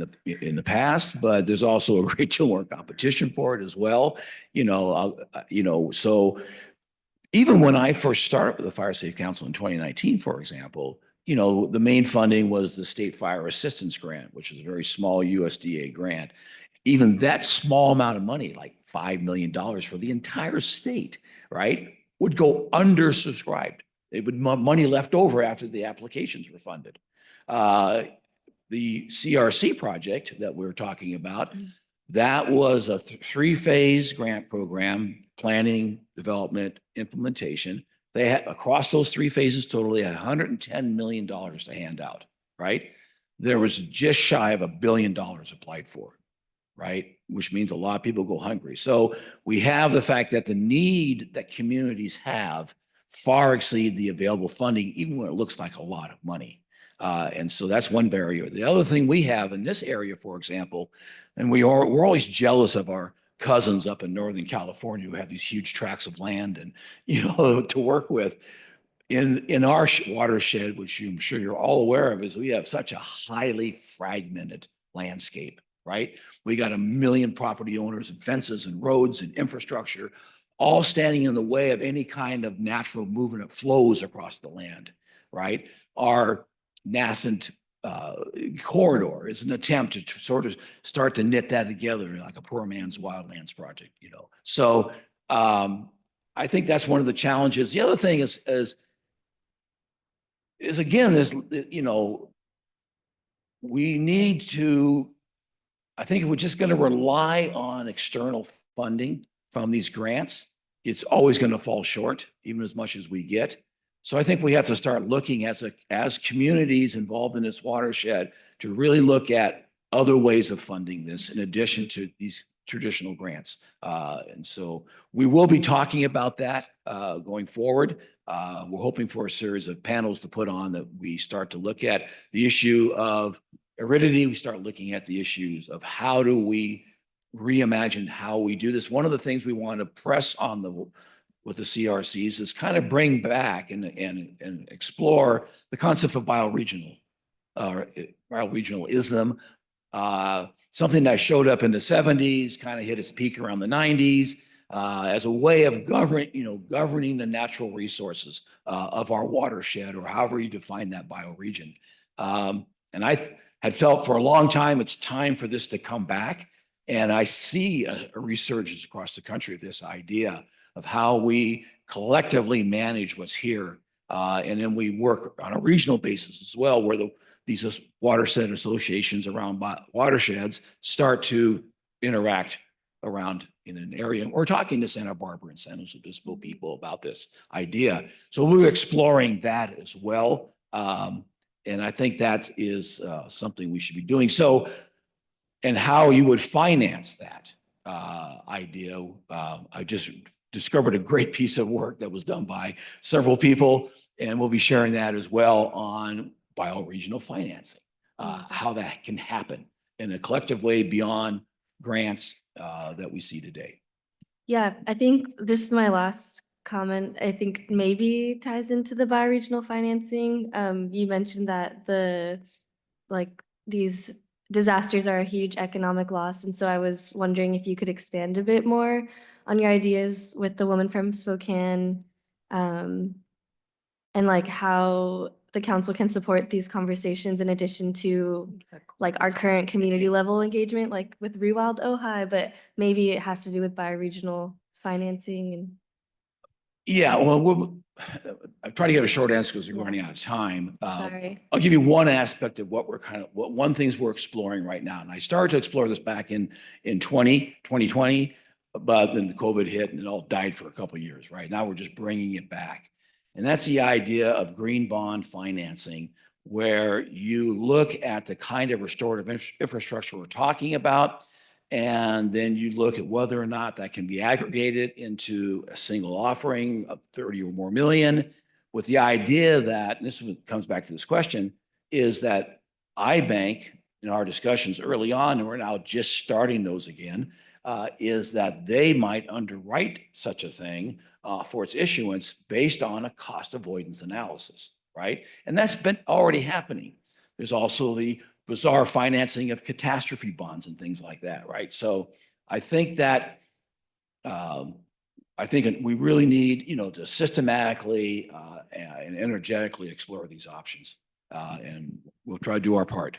the past, but there's also a great deal more competition for it as well. So even when I first started with the Fire Safe Council in 2019, for example, the main funding was the State Fire Assistance Grant, which is a very small USDA grant. Even that small amount of money, like $5 million for the entire state, right, would go undersubscribed. It would money left over after the applications were funded. The CRC project that we're talking about, that was a three-phase grant program, planning, development, implementation. They had, across those three phases, totally $110 million to hand out, right? There was just shy of $1 billion applied for, right? Which means a lot of people go hungry. So we have the fact that the need that communities have far exceed the available funding, even when it looks like a lot of money. And so that's one barrier. The other thing we have in this area, for example, and we're always jealous of our cousins up in Northern California who have these huge tracts of land and, to work with. In our watershed, which I'm sure you're all aware of, is we have such a highly fragmented landscape, right? We got 1 million property owners and fences and roads and infrastructure, all standing in the way of any kind of natural movement that flows across the land, right? Our nascent corridor is an attempt to sort of start to knit that together like a poor man's wildlands project, So I think that's one of the challenges. The other thing is again, we need to, I think if we're just going to rely on external funding from these grants, it's always going to fall short, even as much as we get. So I think we have to start looking as communities involved in this watershed to really look at other ways of funding this in addition to these traditional grants. And so we will be talking about that going forward. We're hoping for a series of panels to put on that we start to look at the issue of aridity. We start looking at the issues of how do we reimagine how we do this. One of the things we want to press on with the CRCs is kind of bring back and explore the concept of bioregionalism, something that showed up in the 70s, kind of hit its peak around the 90s, as a way of governing the natural resources of our watershed, or however you define that bioregion. And I had felt for a long time it's time for this to come back. And I see a resurgence across the country of this idea of how we collectively manage what's here. And then we work on a regional basis as well, where these watershed associations around watersheds start to interact around in an area. We're talking to Santa Barbara and San Luis Obispo people about this idea. So we're exploring that as well. And I think that is something we should be doing. So, and how you would finance that idea. I just discovered a great piece of work that was done by several people, and we'll be sharing that as well on bioregional financing, how that can happen in a collective way beyond grants that we see today. Yeah, I think this is my last comment. I think maybe ties into the bioregional financing. You mentioned that these disasters are a huge economic loss. And so I was wondering if you could expand a bit more on your ideas with the woman from Spokane, and like how the council can support these conversations in addition to like our current community level engagement, like with Rewild Ojai, but maybe it has to do with bioregional financing and. Yeah, well, I try to get a short answer because we're running out of time. Sorry. I'll give you one aspect of what one things we're exploring right now. And I started to explore this back in 2020, but then the COVID hit and it all died for a couple of years. Right now, we're just bringing it back. And that's the idea of green bond financing, where you look at the kind of restorative infrastructure we're talking about, and then you look at whether or not that can be aggregated into a single offering of 30 or more million, with the idea that, and this comes back to this question, is that iBank, in our discussions early on, and we're now just starting those again, is that they might underwrite such a thing for its issuance based on a cost avoidance analysis, right? And that's been already happening. There's also the bizarre financing of catastrophe bonds and things like that, right? So I think that we really need, to systematically and energetically explore these options, and we'll try to do our part.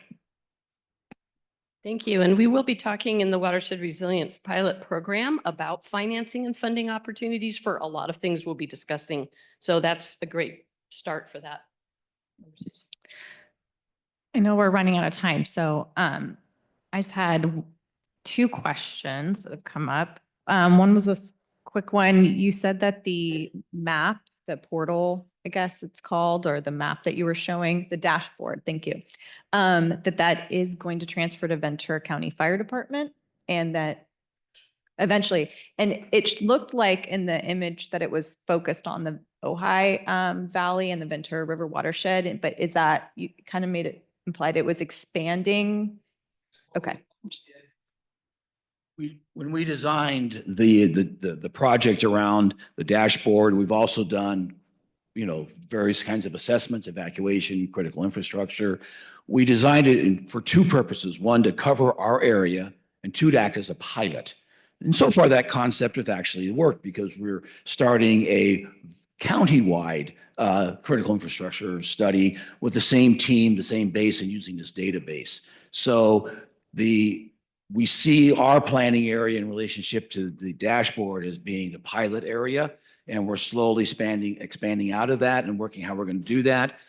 Thank you. And we will be talking in the Watershed Resilience Pilot Program about financing and funding opportunities for a lot of things we'll be discussing. So that's a great start for that conversation. I know we're running out of time, so I just had two questions that have come up. One was a quick one. You said that the map, the portal, I guess it's called, or the map that you were showing, the dashboard, thank you, that is going to transfer to Ventura County Fire Department, and that eventually, and it looked like in the image that it was focused on the Ojai Valley and the Ventura River Watershed, but is that, you kind of made it implied it was expanding? Okay. When we designed the project around the dashboard, we've also done, various kinds of assessments, evacuation, critical infrastructure. We designed it for two purposes: one, to cover our area, and two, to act as a pilot. And so far, that concept has actually worked, because we're starting a county-wide critical infrastructure study with the same team, the same base, and using this database. So we see our planning area in relationship to the dashboard as being the pilot area, and we're slowly expanding out of that and working how we're going to do that.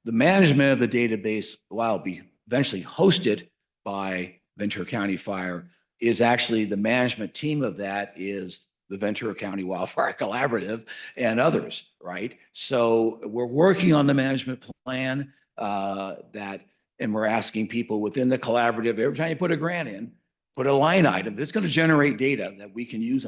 The management of the database, while it'll be eventually hosted by Ventura County Fire, is actually the management team of that is the Ventura County Wildfire Collaborative and others, right? So we're working on the management plan and we're asking people within the collaborative, every time you put a grant in, put a line item that's going to generate data that we can use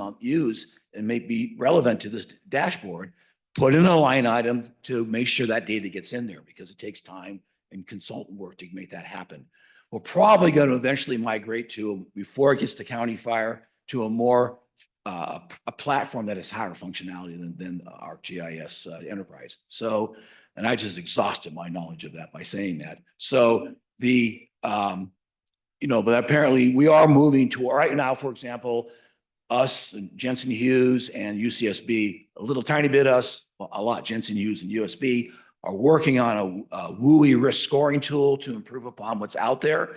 and may be relevant to this dashboard. Put in a line item to make sure that data gets in there, because it takes time and consultant work to make that happen. We're probably going to eventually migrate to, before it gets to county fire, to a more a platform that has higher functionality than our GIS enterprise. So, and I just exhausted my knowledge of that by saying that. So but apparently we are moving to, right now, for example, us and Jensen Hughes and UCSB, a little tiny bit us, a lot, Jensen Hughes and USB are working on a WUI risk scoring tool to improve upon what's out there.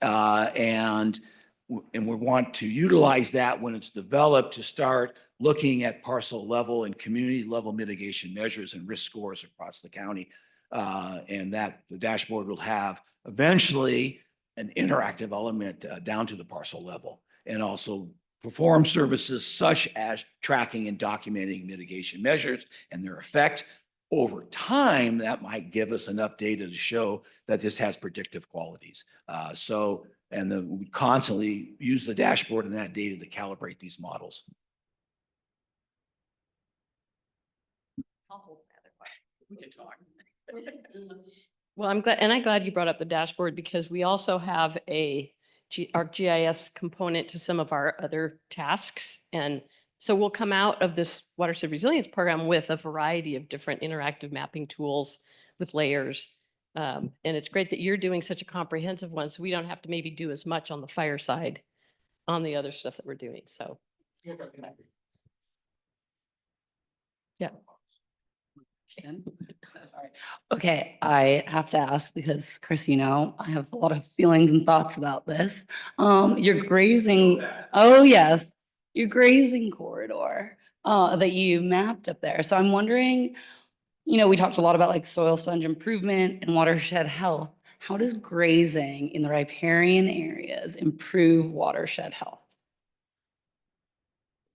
And we want to utilize that when it's developed to start looking at parcel level and community level mitigation measures and risk scores across the county. And that the dashboard will have eventually an interactive element down to the parcel level, and also perform services such as tracking and documenting mitigation measures and their effect. Over time, that might give us enough data to show that this has predictive qualities. We constantly use the dashboard and that data to calibrate these models. We can talk. Well, I'm glad you brought up the dashboard, because we also have our GIS component to some of our other tasks. And so we'll come out of this Watershed Resilience Program with a variety of different interactive mapping tools with layers. And it's great that you're doing such a comprehensive one, so we don't have to maybe do as much on the fire side on the other stuff that we're doing. So. Yeah. Sorry. Okay, I have to ask because Chris, you know, I have a lot of feelings and thoughts about this. Your grazing, oh yes, your grazing corridor that you mapped up there. So I'm wondering, you know, we talked a lot about like soil sponge improvement and watershed health. How does grazing in the riparian areas improve watershed health?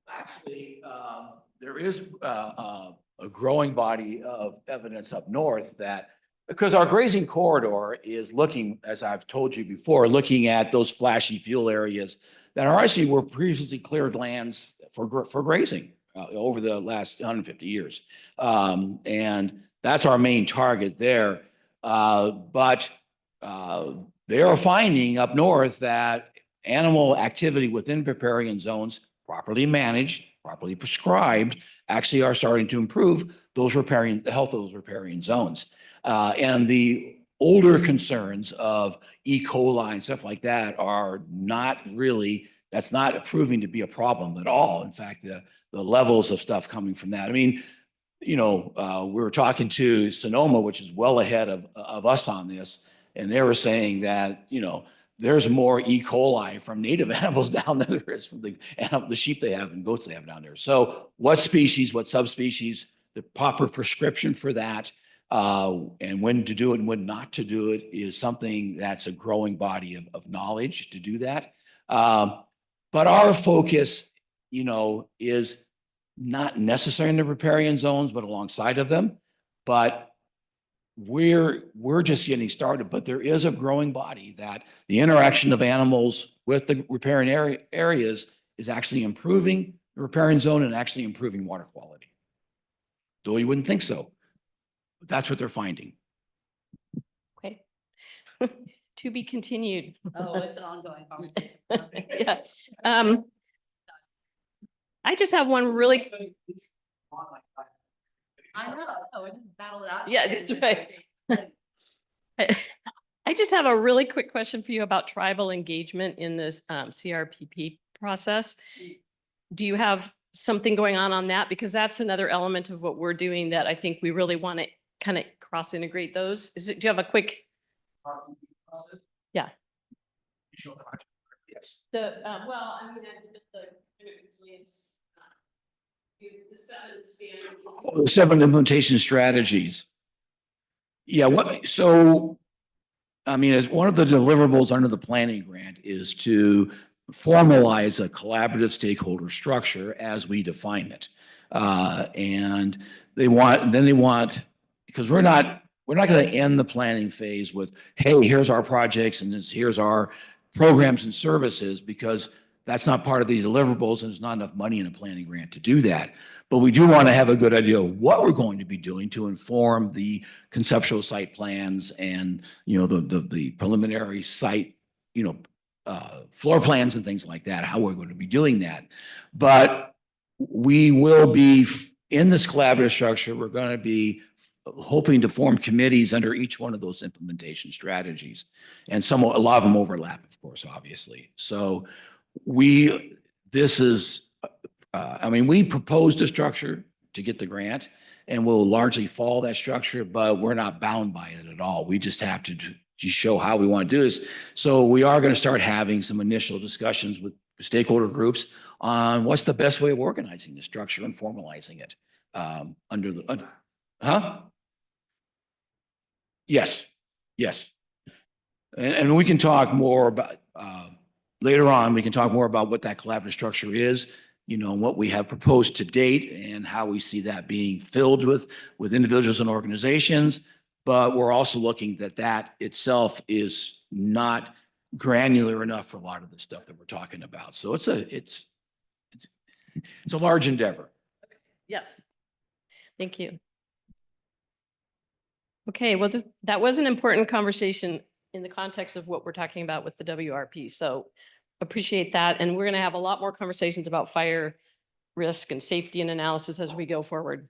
Actually, there is a growing body of evidence up north that, because our grazing corridor is looking, as I've told you before, looking at those flashy fuel areas that are actually were previously cleared lands for grazing over the last 150 years. And that's our main target there. But they are finding up north that animal activity within riparian zones, properly managed, properly prescribed, actually are starting to improve those the health of those riparian zones. And the older concerns of E. coli and stuff like that are not really, that's not proving to be a problem at all. In fact, the levels of stuff coming from that. I mean, you know, we were talking to Sonoma, which is well ahead of us on this, and they were saying that, you know, there's more E. coli from native animals down there than there is from the sheep they have and goats they have down there. So what species, what subspecies, the proper prescription for that, and when to do it and when not to do it is something that's a growing body of knowledge to do that. But our focus, you know, is not necessarily in the riparian zones, but alongside of them. But we're just getting started, but there is a growing body that the interaction of animals with the riparian areas is actually improving the riparian zone and actually improving water quality. Though you wouldn't think so, but that's what they're finding. Okay. To be continued. Oh, it's an ongoing conversation. Yeah. I just have one really. I know, so we just battle it out. Yeah, that's right. I just have a really quick question for you about tribal engagement in this CRPP process. Do you have something going on that? Because that's another element of what we're doing that I think we really want to kind of cross integrate those. Do you have a quick? Yeah. Yes. Well, I mean, the The 7 implementation strategies. Yeah, so, I mean, as one of the deliverables under the planning grant is to formalize a collaborative stakeholder structure as we define it. And they want, because we're not going to end the planning phase with, hey, here's our projects and here's our programs and services, because that's not part of the deliverables and there's not enough money in a planning grant to do that. But we do want to have a good idea of what we're going to be doing to inform the conceptual site plans and, you know, the preliminary site, you know, floor plans and things like that, how we're going to be doing that. But we will be in this collaborative structure, we're going to be hoping to form committees under each one of those implementation strategies. And a lot of them overlap, of course, obviously. So I mean, we proposed a structure to get the grant and we'll largely follow that structure, but we're not bound by it at all. We just have to show how we want to do this. So we are going to start having some initial discussions with stakeholder groups on what's the best way of organizing the structure and formalizing it Yes, yes. And we can talk more about, later on, we can talk more about what that collaborative structure is, you know, what we have proposed to date and how we see that being filled with individuals and organizations. But we're also looking that itself is not granular enough for a lot of the stuff that we're talking about. So it's a large endeavor. Yes. Thank you. Okay, well, that was an important conversation in the context of what we're talking about with the WRP. So appreciate that. And we're going to have a lot more conversations about fire risk and safety and analysis as we go forward.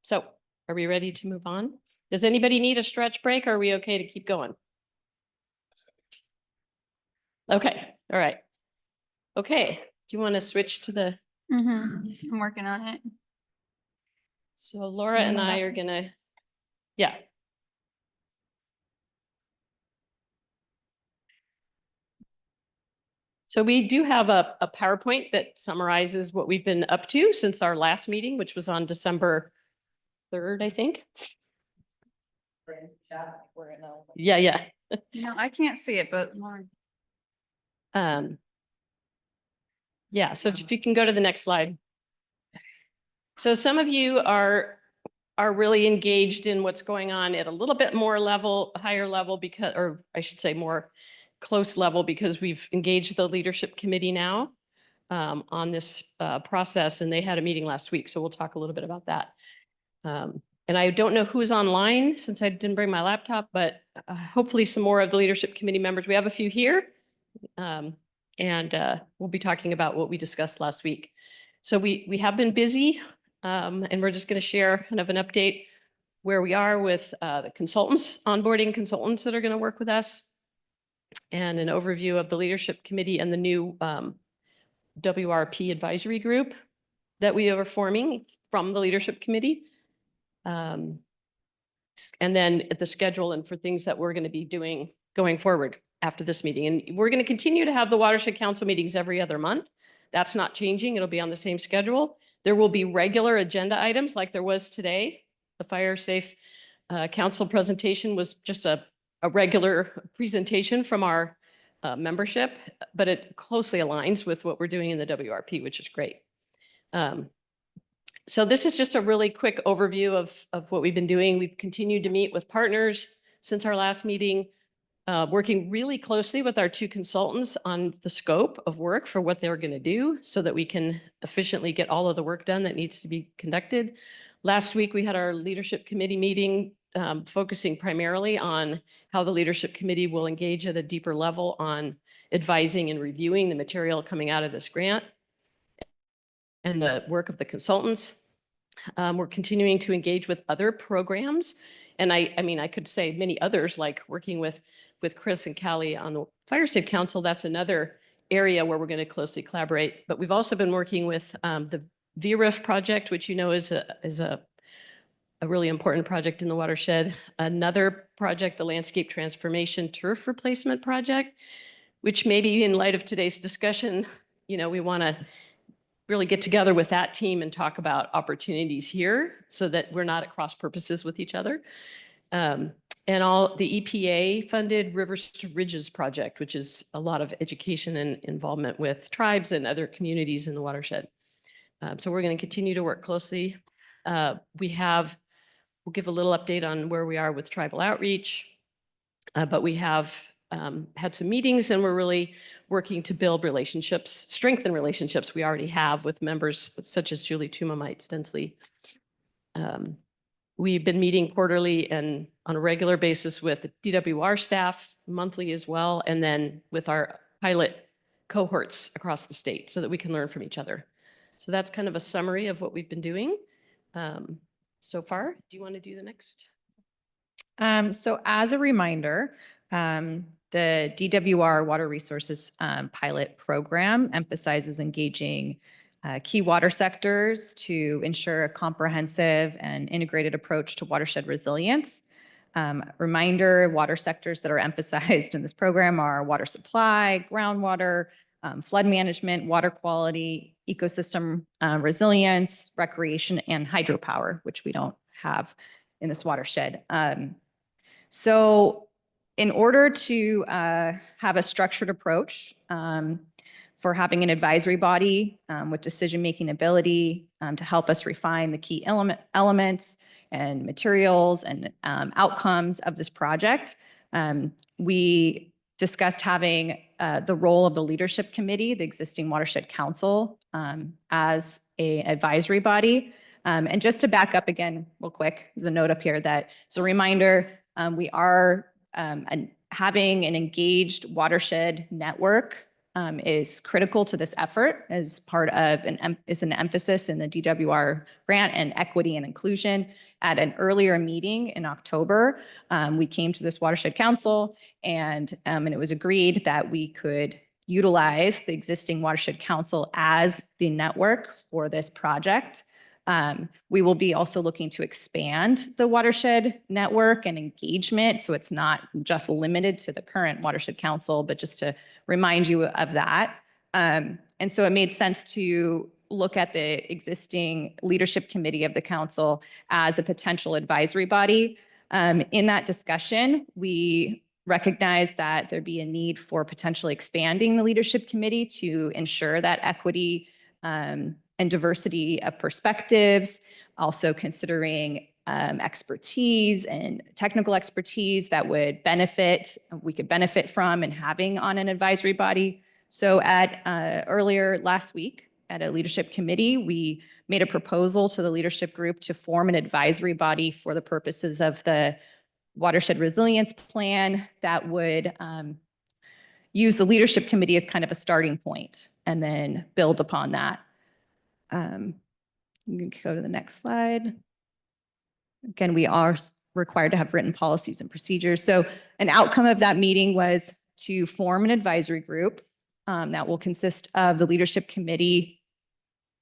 So are we ready to move on? Does anybody need a stretch break or are we okay to keep going? Okay, all right. Okay, do you want to switch to the, I'm working on it. so Laura and I are gonna, yeah. So we do have a PowerPoint that summarizes what we've been up to since our last meeting, which was on December 3rd, I think. Yeah, yeah. No, I can't see it, but Lauren. Yeah, so if you can go to the next slide. So some of you are really engaged in what's going on at a little bit more level, higher level because, or I should say more close level because we've engaged the leadership committee now on this process and they had a meeting last week. So we'll talk a little bit about that. And I don't know who's online since I didn't bring my laptop, but hopefully some more of the leadership committee members. We have a few here. And we'll be talking about what we discussed last week. So we have been busy and we're just going to share kind of an update where we are with the consultants, onboarding consultants that are going to work with us, and an overview of the leadership committee and the new WRP advisory group that we are forming from the leadership committee. And then the schedule and for things that we're going to be doing going forward after this meeting. And we're going to continue to have the Watershed Council meetings every other month. That's not changing. It'll be on the same schedule. There will be regular agenda items like there was today. The Fire Safe Council presentation was just a regular presentation from our membership, but it closely aligns with what we're doing in the WRP, which is great. So this is just a really quick overview of what we've been doing. We've continued to meet with partners since our last meeting, working really closely with our two consultants on the scope of work for what they're going to do so that we can efficiently get all of the work done that needs to be conducted. Last week, we had our leadership committee meeting focusing primarily on how the leadership committee will engage at a deeper level on advising and reviewing the material coming out of this grant and the work of the consultants. We're continuing to engage with other programs. And I mean, I could say many others, like working with Chris and Callie on the Fire Safe Council. That's another area where we're going to closely collaborate. But we've also been working with the VRIF project, which you know is a really important project in the watershed. Another project, the Landscape Transformation Turf Replacement Project, which maybe in light of today's discussion, you know, we want to really get together with that team and talk about opportunities here so that we're not at cross purposes with each other. And all the EPA funded Rivers to Ridges project, which is a lot of education and involvement with tribes and other communities in the watershed. So we're going to continue to work closely. We'll give a little update on where we are with tribal outreach, but we have had some meetings and we're really working to build relationships, strengthen relationships we already have with members such as Julie Tumamite Stensley. We've been meeting quarterly and on a regular basis with DWR staff, monthly as well, and then with our pilot cohorts across the state so that we can learn from each other. So that's kind of a summary of what we've been doing so far. Do you want to do the next? So as a reminder, the DWR Water Resources Pilot Program emphasizes engaging key water sectors to ensure a comprehensive and integrated approach to watershed resilience. Reminder, water sectors that are emphasized in this program are water supply, groundwater, flood management, water quality, ecosystem resilience, recreation, and hydropower, which we don't have in this watershed. So in order to have a structured approach for having an advisory body with decision-making ability to help us refine the key elements and materials and outcomes of this project, we discussed having the role of the leadership committee, the existing Watershed Council, as an advisory body. And just to back up again, real quick, there's a note up here that, so a reminder, we are having an engaged watershed network is critical to this effort as part of an emphasis in the DWR grant and equity and inclusion. At an earlier meeting in October, we came to this Watershed Council and it was agreed that we could utilize the existing Watershed Council as the network for this project. We will be also looking to expand the watershed network and engagement, so it's not just limited to the current Watershed Council, but just to remind you of that. And so it made sense to look at the existing leadership committee of the council as a potential advisory body. In that discussion, we recognized that there'd be a need for potentially expanding the leadership committee to ensure that equity and diversity of perspectives, also considering expertise and technical expertise that we could benefit from and having on an advisory body. So earlier last week at a leadership committee, we made a proposal to the leadership group to form an advisory body for the purposes of the Watershed Resilience Plan that would use the leadership committee as kind of a starting point and then build upon that. You can go to the next slide. Again, we are required to have written policies and procedures. So an outcome of that meeting was to form an advisory group that will consist of the leadership committee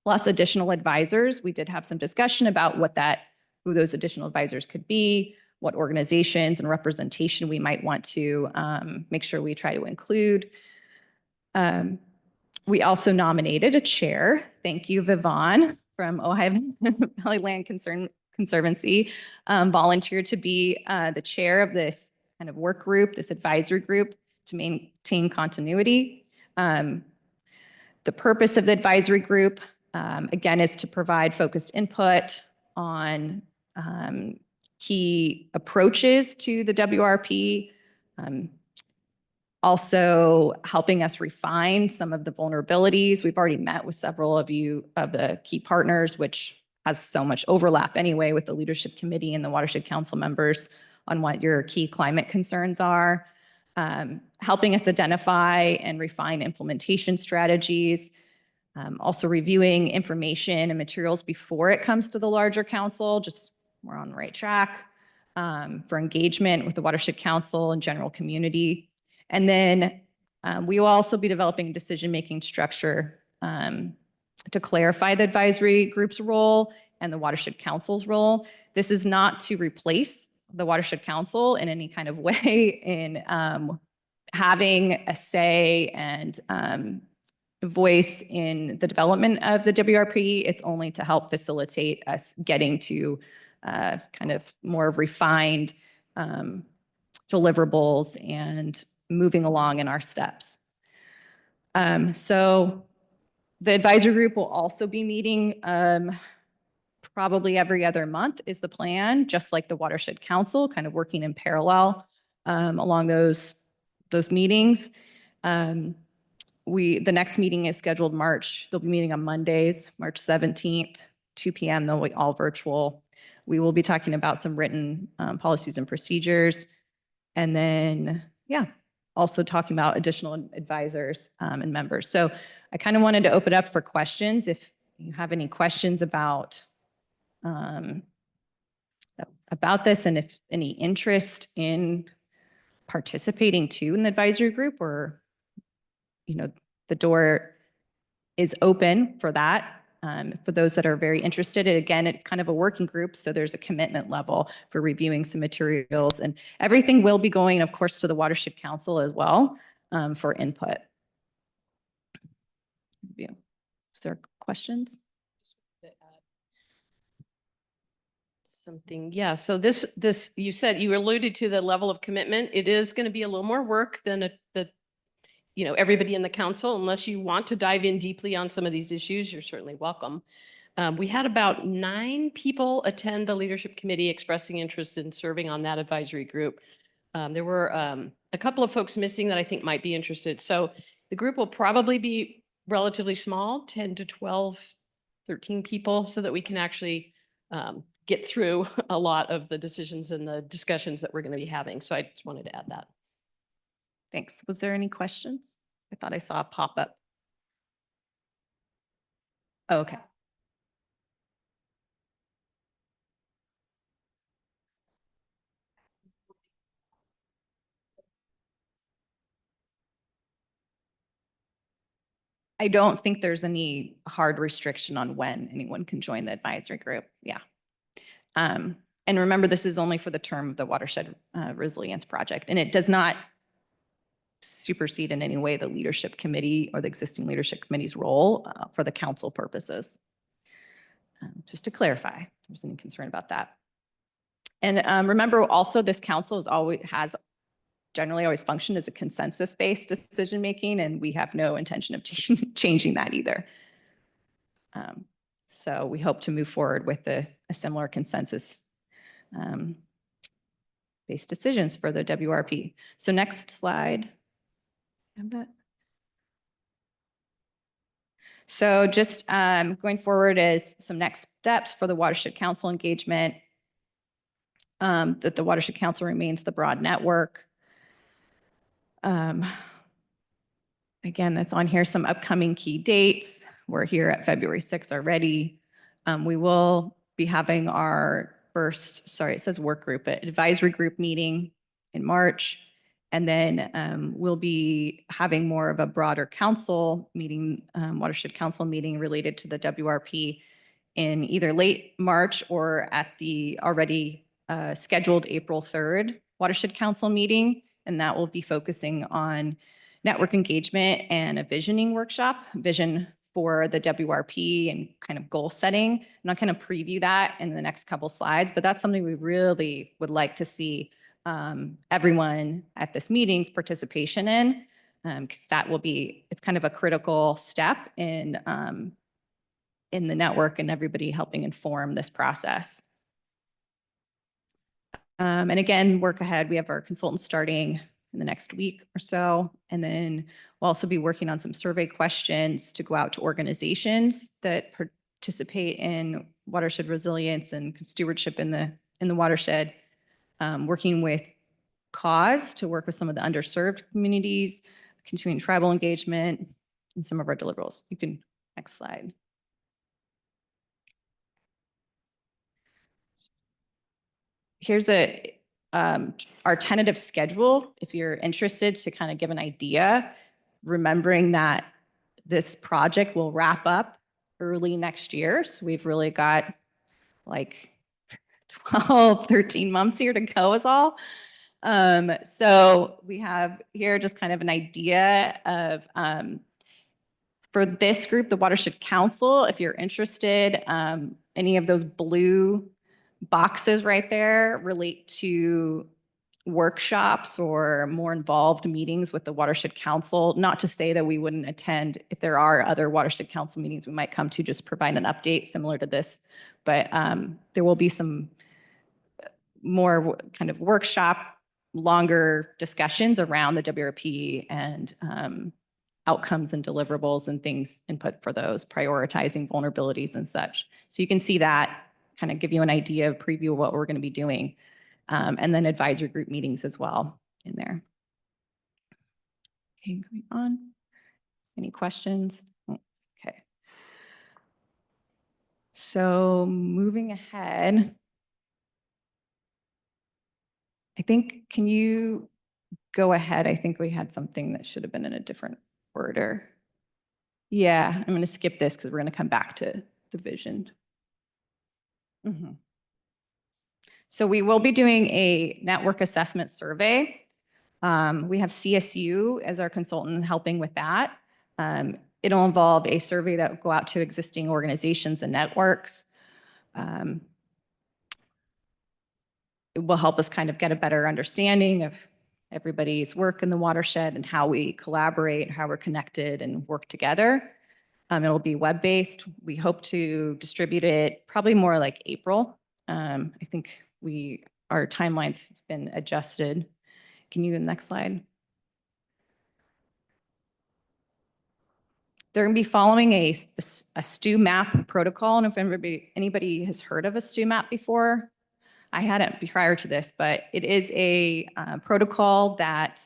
plus additional advisors. We did have some discussion about who those additional advisors could be, what organizations and representation we might want to make sure we try to include. We also nominated a chair. Thank you, Vivon from Ojai Valley Land Conservancy, volunteered to be the chair of this kind of work group, this advisory group to maintain continuity. The purpose of the advisory group, again, is to provide focused input on key approaches to the WRP, also helping us refine some of the vulnerabilities. We've already met with several of the key partners, which has so much overlap anyway with the leadership committee and the Watershed Council members on what your key climate concerns are, helping us identify and refine implementation strategies, also reviewing information and materials before it comes to the larger council, just we're on the right track, for engagement with the Watershed Council and general community. And then we will also be developing a decision-making structure to clarify the advisory group's role and the Watershed Council's role. This is not to replace the Watershed Council in any kind of way in having a say and voice in the development of the WRP. It's only to help facilitate us getting to kind of more refined deliverables and moving along in our steps. So the advisory group will also be meeting probably every other month is the plan, just like the Watershed Council, kind of working in parallel along those meetings. The next meeting is scheduled they'll be meeting on Mondays, March 17th, 2 p.m. They'll be all virtual. We will be talking about some written policies and procedures. And then, also talking about additional advisors and members. So I kind of wanted to open up for questions. If you have any questions about this and if any interest in participating too in the advisory group, or, the door is open for that. For those that are very interested, and again, it's kind of a working group, so there's a commitment level for reviewing some materials, and everything will be going, of course, to the Watershed Council as well for input. Is there questions? Something, yeah. So this you said, you alluded to the level of commitment. It is going to be a little more work than everybody in the council. Unless you want to dive in deeply on some of these issues, you're certainly welcome. We had about 9 people attend the leadership committee expressing interest in serving on that advisory group. There were a couple of folks missing that I think might be interested. So the group will probably be relatively small, 10 to 12, 13 people, so that we can actually get through a lot of the decisions and the discussions that we're going to be having. So I just wanted to add that. Thanks. Was there any questions? I thought I saw a pop-up. Oh, okay. I don't think there's any hard restriction on when anyone can join the advisory group. Yeah. And remember, this is only for the term of the Watershed Resilience Project, and it does not supersede in any way the leadership committee or the existing leadership committee's role for the council purposes. Just to clarify, if there's any concern about that. And remember also, this council has generally always functioned as a consensus-based decision-making, and we have no intention of changing that either. So we hope to move forward with a similar consensus based decisions for the WRP. So next slide. So just going forward as some next steps for the Watershed Council engagement, that the Watershed Council remains the broad network. Again, that's on here, some upcoming key dates. We're here at February 6th already. We will be having our first, sorry, it says work group, but advisory group meeting in March. And then we'll be having more of a broader council meeting, Watershed Council meeting related to the WRP in either late March or at the already scheduled April 3rd Watershed Council meeting. And that will be focusing on network engagement and a visioning workshop, vision for the WRP and kind of goal setting. I'm not going to preview that in the next couple slides, but that's something we really would like to see everyone at this meeting's participation in, because that will be, it's kind of a critical step in the network and everybody helping inform this process. And again, work ahead, we have our consultants starting in the next week or so. And then we'll also be working on some survey questions to go out to organizations that participate in watershed resilience and stewardship in the watershed, working with CAUSE to work with some of the underserved communities, continuing tribal engagement, and some of our deliverables. You can, next slide. Here's our tentative schedule, if you're interested to kind of give an idea, remembering that this project will wrap up early next year. So we've really got like 12, 13 months here to go is all. So we have here just kind of an idea of, for this group, the Watershed Council, if you're interested, any of those blue boxes right there relate to workshops or more involved meetings with the Watershed Council. Not to say that we wouldn't attend if there are other Watershed Council meetings we might come to, just provide an update similar to this. But there will be some more kind of workshop, longer discussions around the WRP and outcomes and deliverables and things, input for those, prioritizing vulnerabilities and such. So you can see that, kind of give you an idea of preview of what we're going to be doing. And then advisory group meetings as well in there. Okay, going on. Any questions? Okay. So moving ahead, I think, can you go ahead? I think we had something that should have been in a different order. Yeah, I'm going to skip this because we're going to come back to the vision. So we will be doing a network assessment survey. We have CSU as our consultant helping with that. It'll involve a survey that will go out to existing organizations and networks. It will help us kind of get a better understanding of everybody's work in the watershed and how we collaborate, how we're connected and work together. It will be web-based. We hope to distribute it probably more like April. I think our timelines have been adjusted. Can you, next slide? They're going to be following a STU map protocol. And if anybody has heard of a STU map before, I hadn't prior to this, but it is a protocol that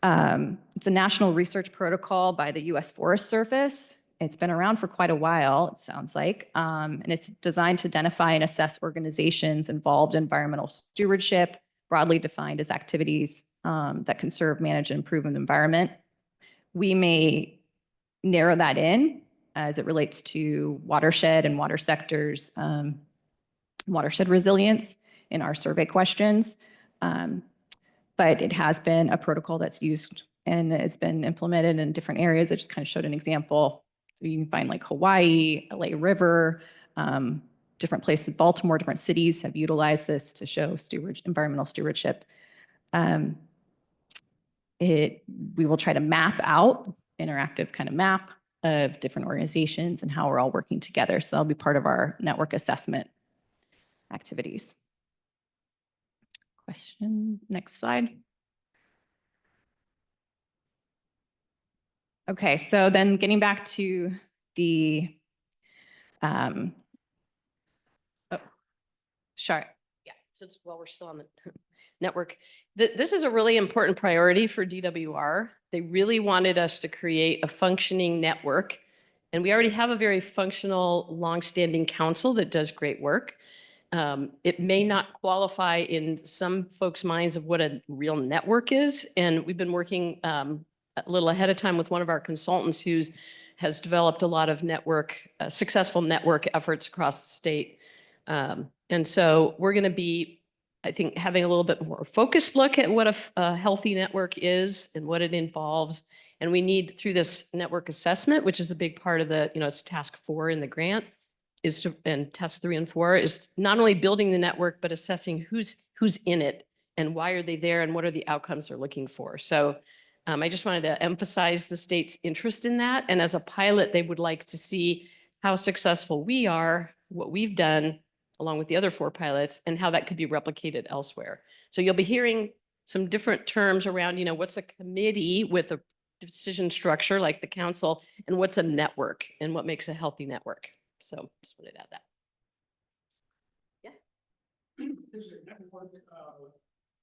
It's a national research protocol by the U.S. Forest Service. It's been around for quite a while, it sounds like, and it's designed to identify and assess organizations involved in environmental stewardship, broadly defined as activities that conserve, manage, and improve the environment. We may narrow that in as it relates to watershed and water sectors, watershed resilience in our survey questions. But it has been a protocol that's used and it's been implemented in different areas. I just kind of showed an example. So you can find like Hawaii, LA River, different places, Baltimore, different cities have utilized this to show environmental stewardship. We will try to map out, interactive kind of map of different organizations and how we're all working together. So that'll be part of our network assessment activities. Question, next slide. Okay, so then getting back to the, Sure. Yeah, since while we're still on the network, this is a really important priority for DWR. They really wanted us to create a functioning network. And we already have a very functional, longstanding council that does great work. It may not qualify in some folks' minds of what a real network is. And we've been working a little ahead of time with one of our consultants who has developed a lot of successful network efforts across the state. And so we're going to be, I think, having a little bit more focused look at what a healthy network is and what it involves. And we need, through this network assessment, which is a big part of the, it's task 4 in the grant, and task 3 and 4 is not only building the network, but assessing who's in it and why are they there and what are the outcomes they're looking for. So I just wanted to emphasize the state's interest in that. And as a pilot, they would like to see how successful we are, what we've done, along with the other 4 pilots, and how that could be replicated elsewhere. So you'll be hearing some different terms around, what's a committee with a decision structure like the council, and what's a network, and what makes a healthy network. So just wanted to add that. Yeah. Is it network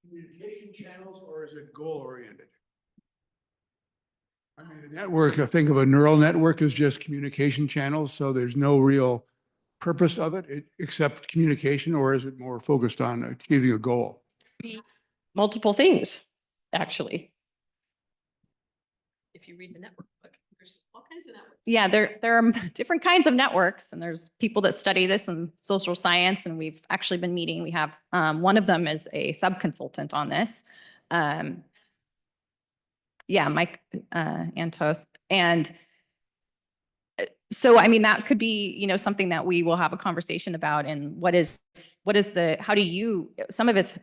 communication channels or is it goal oriented? I mean, a network, I think of a neural network as just communication channels, so there's no real purpose of it except communication, or is it more focused on achieving a goal? Multiple things, actually. If you read the network book, there's all kinds of networks. yeah, there are different kinds of networks, and there's people that study this in social science, and we've actually been meeting. We have one of them is a sub-consultant on this. Yeah, Mike Antos. And so, I mean, that could be, something that we will have a conversation about. And how do you, some of it's,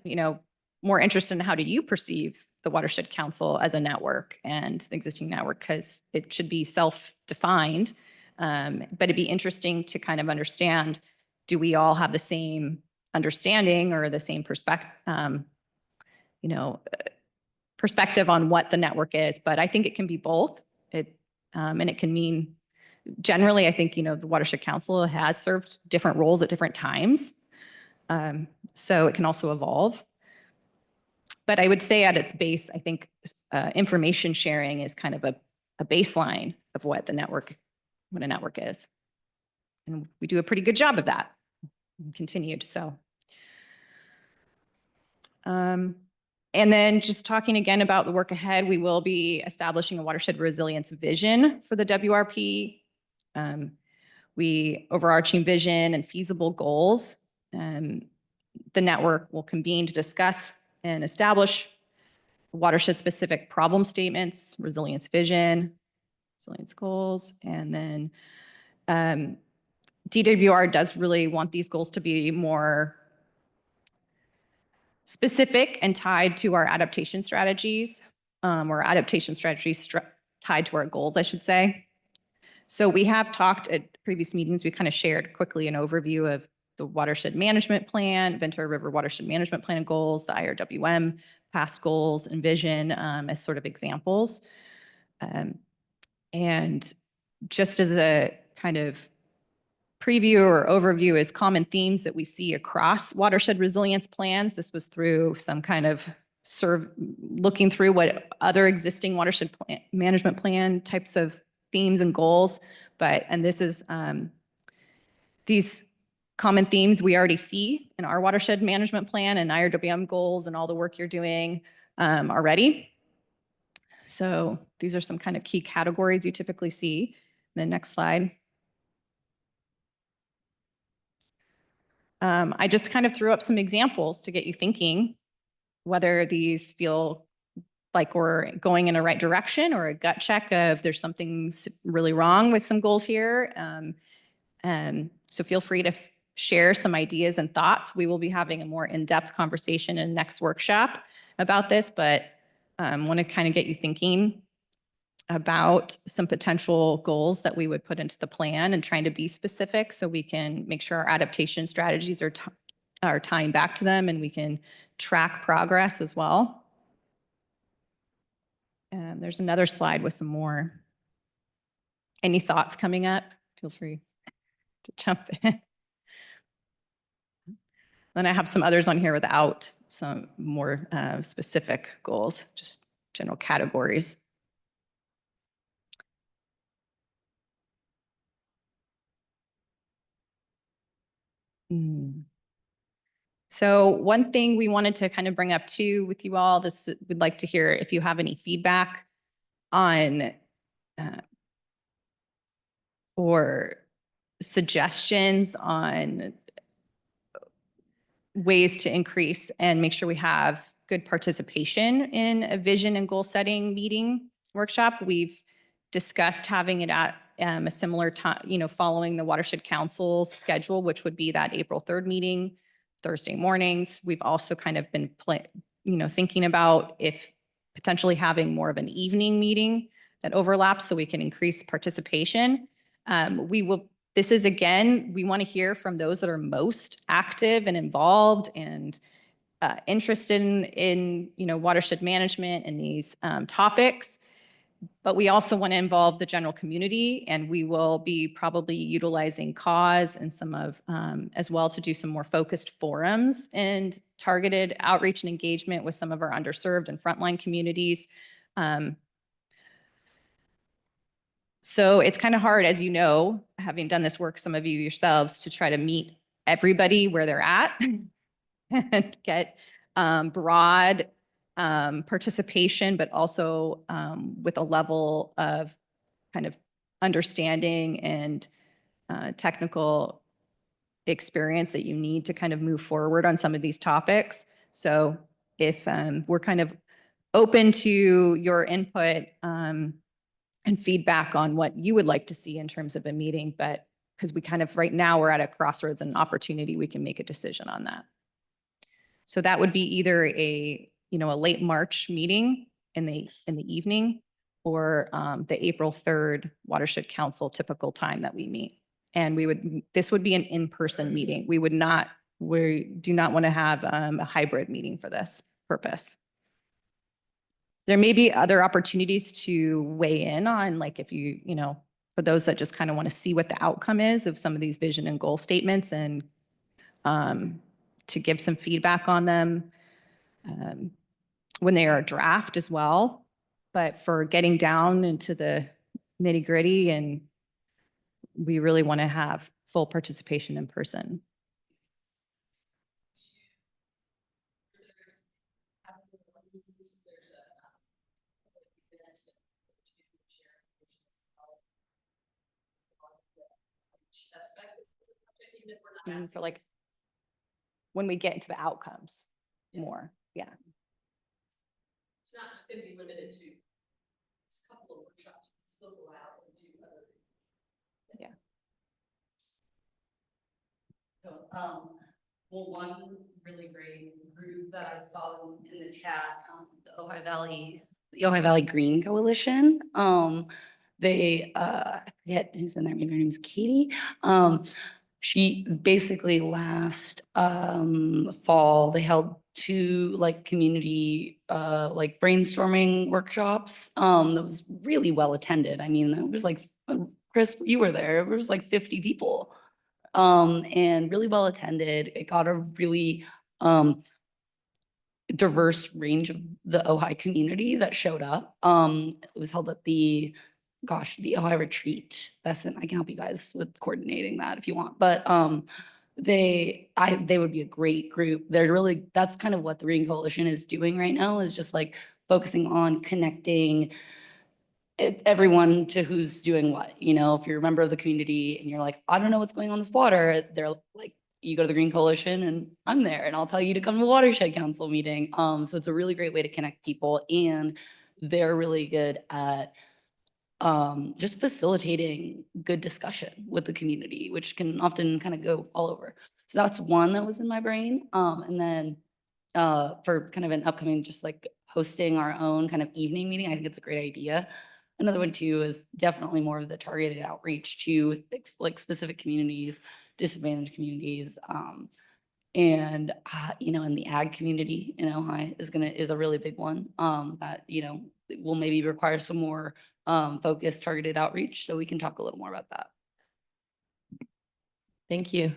more interested in how do you perceive the Watershed Council as a network and the existing network, because it should be self-defined. But it'd be interesting to kind of understand, do we all have the same understanding or the same perspective on what the network is? But I think it can be both. And it can mean, generally, I think, the Watershed Council has served different roles at different times. So it can also evolve. But I would say at its base, I think information sharing is kind of a baseline of what a network is. And we do a pretty good job of that. Continued, so. And then just talking again about the work ahead, we will be establishing a watershed resilience vision for the WRP. Overarching vision and feasible goals. The network will convene to discuss and establish watershed-specific problem statements, resilience vision, resilience goals, and then DWR does really want these goals to be more specific and tied to our adaptation strategies, or adaptation strategies tied to our goals, I should say. So we have talked at previous meetings, we kind of shared quickly an overview of the watershed management plan, Ventura River Watershed Management Plan goals, the IRWM past goals and vision as sort of examples. And just as a kind of preview or overview is common themes that we see across watershed resilience plans. This was through some kind of looking through what other existing watershed management plan types of themes and goals. And this is, these common themes we already see in our watershed management plan and IRWM goals and all the work you're doing already. So these are some kind of key categories you typically see. The next slide. I just kind of threw up some examples to get you thinking whether these feel like we're going in the right direction or a gut check of there's something really wrong with some goals here. So feel free to share some ideas and thoughts. We will be having a more in-depth conversation in the next workshop about this, but want to kind of get you thinking about some potential goals that we would put into the plan and trying to be specific so we can make sure our adaptation strategies are tying back to them and we can track progress as well. And there's another slide with some more. Any thoughts coming up? Feel free to jump in. Then I have some others on here without some more specific goals, just general categories. So one thing we wanted to kind of bring up too with you all, this we'd like to hear if you have any feedback on or suggestions on ways to increase and make sure we have good participation in a vision and goal setting meeting workshop. We've discussed having it at a similar time, following the Watershed Council schedule, which would be that April 3rd meeting, Thursday mornings. We've also kind of been thinking about if potentially having more of an evening meeting that overlaps so we can increase participation. This is, again, we want to hear from those that are most active and involved and interested in watershed management and these topics. But we also want to involve the general community, and we will be probably utilizing cause and some of as well to do some more focused forums and targeted outreach and engagement with some of our underserved and frontline communities. So it's kind of hard, as you know, having done this work, some of you yourselves, to try to meet everybody where they're at and get broad participation, but also with a level of kind of understanding and technical experience that you need to kind of move forward on some of these topics. So if we're kind of open to your input and feedback on what you would like to see in terms of a meeting, but because we kind of right now we're at a crossroads and an opportunity, we can make a decision on that. So that would be either a late March meeting in the evening or the April 3rd Watershed Council typical time that we meet. And this would be an in-person meeting. We do not want to have a hybrid meeting for this purpose. There may be other opportunities to weigh in on, like if for those that just kind of want to see what the outcome is of some of these vision and goal statements and to give some feedback on them when they are a draft as well. But for getting down into the nitty gritty, and we really want to have full participation in person. For like when we get into the outcomes more, yeah. It's not just going to be limited to just a couple of workshops, but still go out and do other things. Yeah. So, well, one really great group that I saw in the chat, the Ojai Valley Green Coalition. They, I forget who's in there. Maybe her name is Katie. She basically last fall, they held two community brainstorming workshops that was really well attended. I mean, it was Chris, you were there. It was 50 people and really well attended. It got a really diverse range of the Ojai community that showed up. It was held at the Ojai retreat. I can help you guys with coordinating that if you want, but they would be a great group. That's kind of what the Green Coalition is doing right now, is just like focusing on connecting everyone to who's doing what. You know, if you're a member of the community and you're like, I don't know what's going on with water, they're like, you go to the Green Coalition and I'm there and I'll tell you to come to the Watershed Council meeting. So it's a really great way to connect people, and they're really good at just facilitating good discussion with the community, which can often kind of go all over. So that's one that was in my brain. And then for kind of an upcoming, just like hosting our own kind of evening meeting, I think it's a great idea. Another one too is definitely more of the targeted outreach to like specific communities, disadvantaged communities, and you know, in the ag community in Ojai is a really big one that, you know, will maybe require some more focused, targeted outreach. So we can talk a little more about that. Thank you.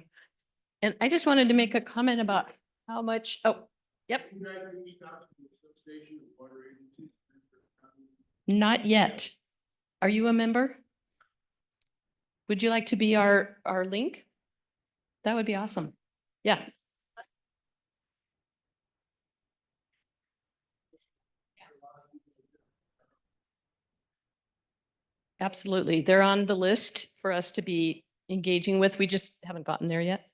And I just wanted to make a comment about how much, yep. Not yet. Are you a member? Would you like to be our link? That would be awesome. Yeah. Absolutely. They're on the list for us to be engaging with. We just haven't gotten there yet.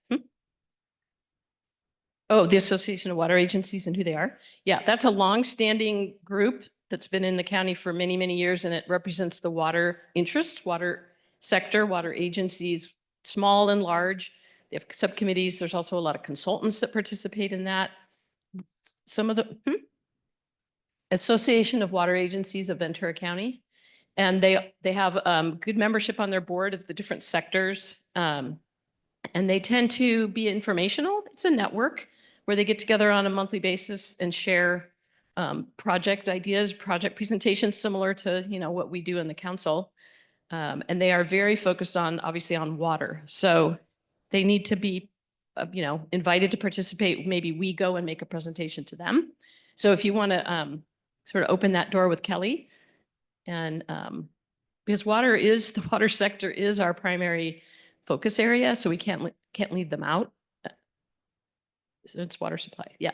Oh, the Association of Water Agencies and who they are. Yeah, that's a long-standing group that's been in the county for many, many years, and it represents the water interest, water sector, water agencies, small and large. They have subcommittees. There's also a lot of consultants that participate in that. Some of the Association of Water Agencies of Ventura County. And they have good membership on their board of the different sectors. And they tend to be informational. It's a network where they get together on a monthly basis and share project ideas, project presentations, similar to, you know, what we do in the council. And they are very focused on, obviously, on water. So they need to be, you know, invited to participate. Maybe we go and make a presentation to them. So if you want to sort of open that door with Kelly, and because the water sector is our primary focus area, so we can't leave them out. So it's water supply, yeah.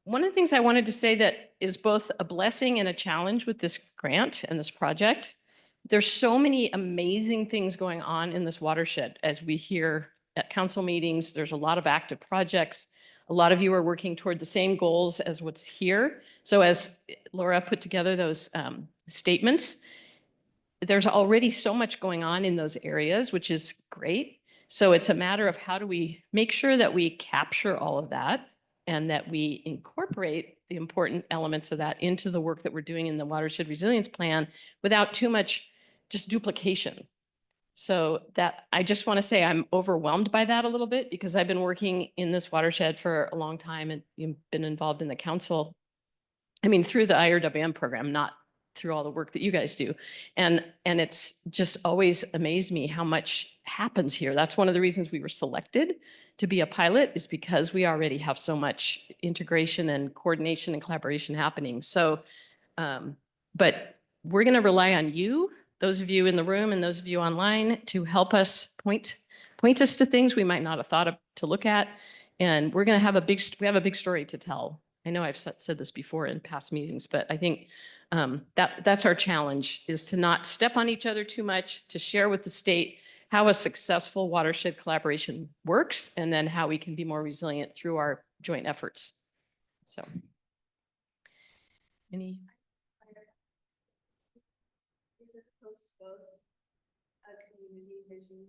One of the things I wanted to say that is both a blessing and a challenge with this grant and this project, there's so many amazing things going on in this watershed. As we hear at council meetings, there's a lot of active projects. A lot of you are working toward the same goals as what's here. So as Laura put together those statements, there's already so much going on in those areas, which is great. So it's a matter of how do we make sure that we capture all of that and that we incorporate the important elements of that into the work that we're doing in the Watershed Resilience Plan without too much just duplication. So that I just want to say I'm overwhelmed by that a little bit, because I've been working in this watershed for a long time and been involved in the council. I mean, through the IRWM program, not through all the work that you guys do. And it's just always amazed me how much happens here. That's one of the reasons we were selected to be a pilot, is because we already have so much integration and coordination and collaboration happening. So, but we're going to rely on you, those of you in the room and those of you online, to help us point us to things we might not have thought of to look at. And we're going to have we have a big story to tell. I know I've said this before in past meetings, but I think that's our challenge, is to not step on each other too much, to share with the state how a successful watershed collaboration works, and then how we can be more resilient through our joint efforts. So, any? A community vision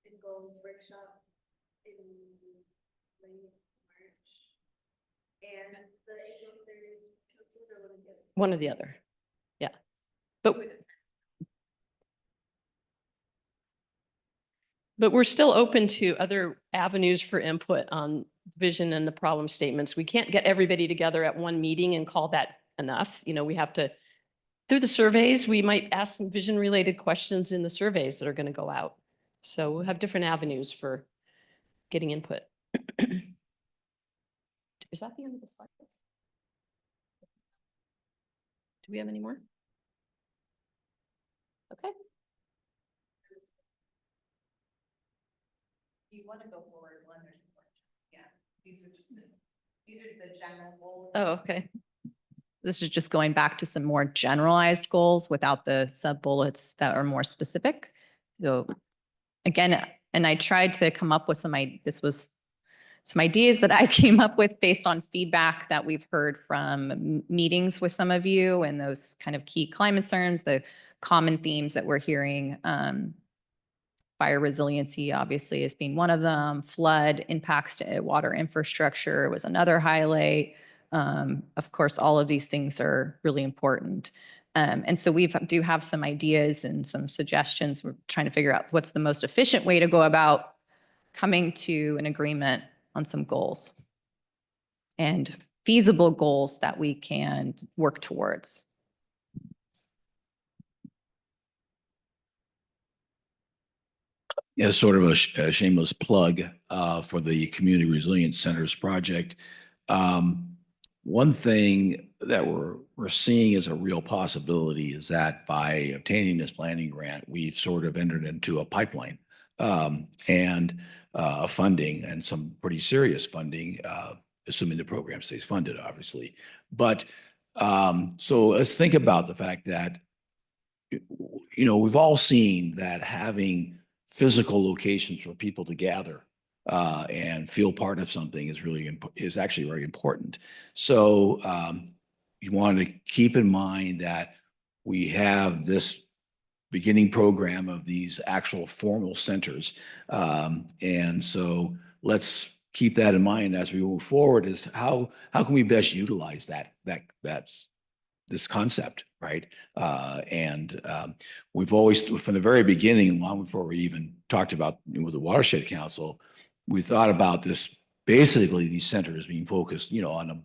and goals workshop in late March, and the April 3rd council, or One or the other. Yeah. But we're still open to other avenues for input on vision and the problem statements. We can't get everybody together at one meeting and call that enough. You know, we have to, through the surveys, we might ask some vision related questions in the surveys that are going to go out. So we'll have different avenues for getting input. Is that the end of the slide? Do we have any more? Okay. Do you want to go forward when there's a question? Yeah, these are the general goals. Oh, okay. This is just going back to some more generalized goals without the sub bullets that are more specific. So again, and I tried to come up with this was some ideas that I came up with based on feedback that we've heard from meetings with some of you and those kind of key climate concerns, the common themes that we're hearing. Fire resiliency obviously as being one of them. Flood impacts to water infrastructure was another highlight. Of course, all of these things are really important. And so we do have some ideas and some suggestions. We're trying to figure out what's the most efficient way to go about coming to an agreement on some goals and feasible goals that we can work towards. Yeah, sort of a shameless plug for the Community Resilience Centers project. One thing that we're seeing as a real possibility is that by obtaining this planning grant, we've sort of entered into a pipeline and funding and some pretty serious funding, assuming the program stays funded, obviously. But so let's think about the fact that, you know, we've all seen that having physical locations for people to gather and feel part of something is actually very important. So you want to keep in mind that we have this beginning program of these actual formal centers. And so let's keep that in mind as we move forward, is how can we best utilize this concept, right? We've always, from the very beginning, long before we even talked about with the Watershed Council, we thought about this, basically these centers being focused, you know, on a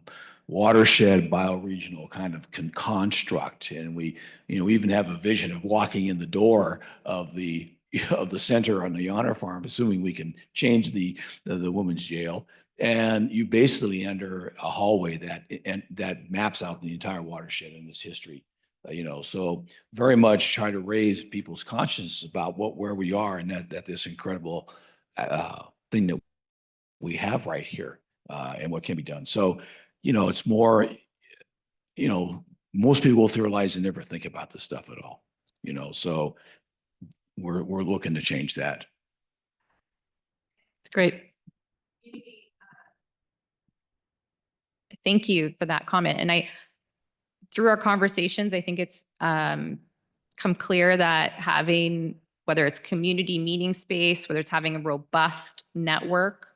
watershed bioregional kind of construct. And we, you know, even have a vision of walking in the door of the center on the Honor Farm, assuming we can change the women's jail. And you basically enter a hallway that maps out the entire watershed and its history. You know, so very much try to raise people's consciousness about where we are, and that this incredible thing that we have right here and what can be done. So, you know, it's more, you know, most people through their lives and never think about this stuff at all. You know, so we're looking to change that. Great. Thank you for that comment. And through our conversations, I think it's come clear that having, whether it's community meeting space, whether it's having a robust network,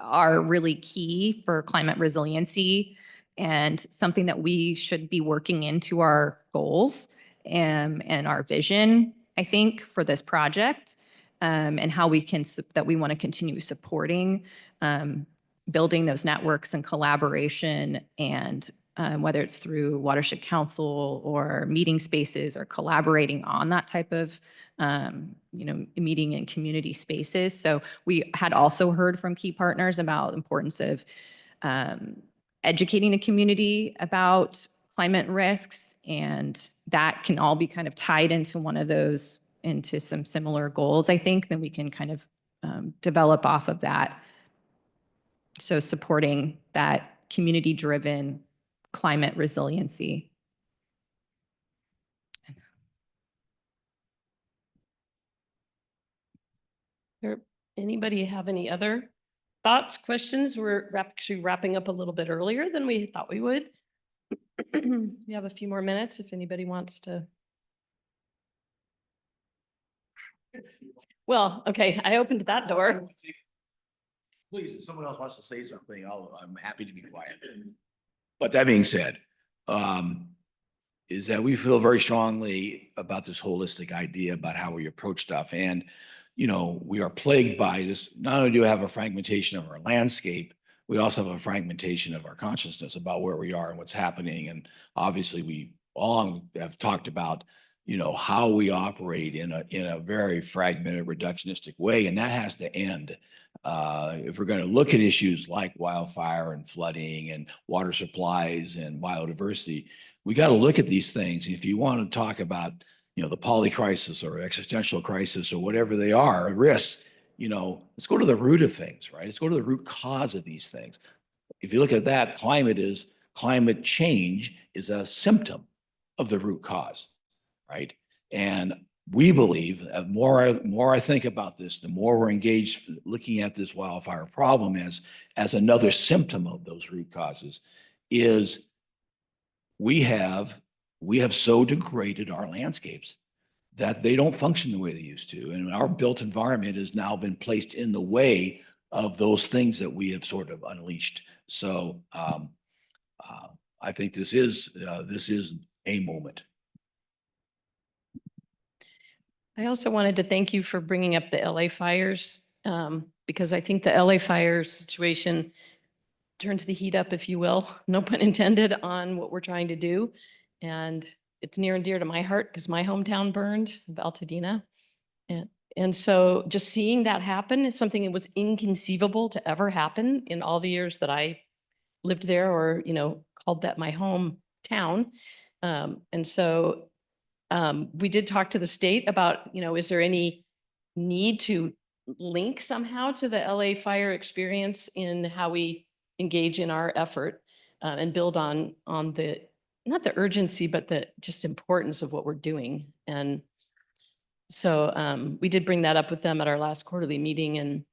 are really key for climate resiliency and something that we should be working into our goals and our vision, I think, for this project, and how we can, that we want to continue supporting building those networks and collaboration, and whether it's through Watershed Council or meeting spaces or collaborating on that type of, you know, meeting in community spaces. So we had also heard from key partners about the importance of educating the community about climate risks, and that can all be kind of tied into one of those, into some similar goals, I think. Then we can kind of develop off of that. So supporting that community-driven climate resiliency. Anybody have any other thoughts, questions? We're actually wrapping up a little bit earlier than we thought we would. We have a few more minutes if anybody wants to. Well, okay, I opened that door. Please, if someone else wants to say something, I'm happy to be quiet. But that being said, is that we feel very strongly about this holistic idea about how we approach stuff. And, you know, we are plagued by this. Not only do we have a fragmentation of our landscape, we also have a fragmentation of our consciousness about where we are and what's happening. And obviously we all have talked about, you know, how we operate in a very fragmented, reductionistic way, and that has to end. if we're going to look at issues like wildfire and flooding and water supplies and biodiversity, we got to look at these things. If you want to talk about, the poly crisis or existential crisis or whatever they are, risks, let's go to the root of things, right? Let's go to the root cause of these things. If you look at that, climate change is a symptom of the root cause, right? And we believe the more I think about this, the more we're engaged looking at this wildfire problem as another symptom of those root causes, is we have so degraded our landscapes that they don't function the way they used to. And our built environment has now been placed in the way of those things that we have sort of unleashed. So I think this is a moment. I also wanted to thank you for bringing up the LA fires, because I think the LA fire situation turns the heat up, if you will, no pun intended, on what we're trying to do. And it's near and dear to my heart because my hometown burned, Altadena. And so just seeing that happen is something that was inconceivable to ever happen in all the years that I lived there, or, called that my hometown. And so we did talk to the state about, is there any need to link somehow to the LA fire experience in how we engage in our effort, and build on the, not the urgency, but the just importance of what we're doing. And so we did bring that up with them at our last quarterly meeting. And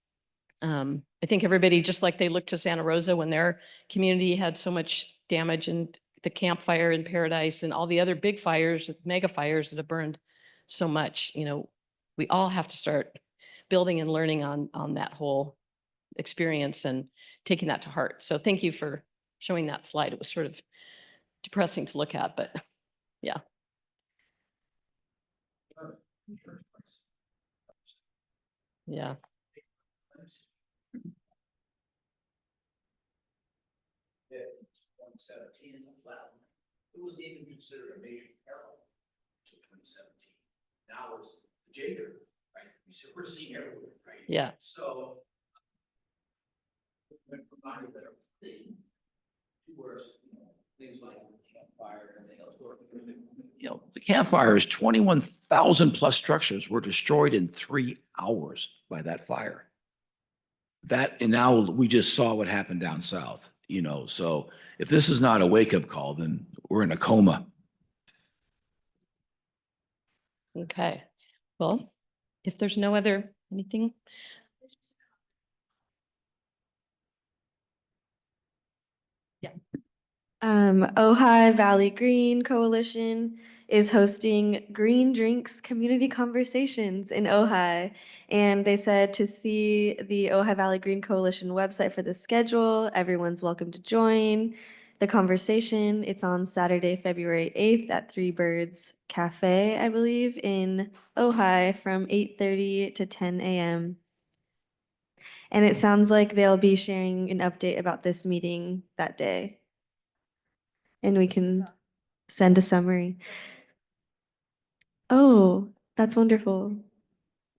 I think everybody, just like they looked to Santa Rosa when their community had so much damage, and the Camp Fire in Paradise and all the other big fires, mega fires that have burned so much, we all have to start building and learning on that whole experience and taking that to heart. So thank you for showing that slide. It was sort of depressing to look at, but yeah. Yeah. It wasn't even considered a major peril until 2017. Now it's the J curve, right? We're seeing everywhere, right? Yeah. So went from not that thing to worse, things like campfire and everything else. The campfire is 21,000 plus structures were destroyed in 3 hours by that fire. And now we just saw what happened down south. So if this is not a wake-up call, then we're in a coma. Okay. Well, if there's no other anything. Yeah. Ojai Valley Green Coalition is hosting Green Drinks Community Conversations in Ojai. And they said to see the Ojai Valley Green Coalition website for the schedule. Everyone's welcome to join the conversation. It's on Saturday, February 8th at Three Birds Cafe, I believe, in Ojai from 8:30 to 10 a.m. And it sounds like they'll be sharing an update about this meeting that day. And we can send a summary. Oh, that's wonderful.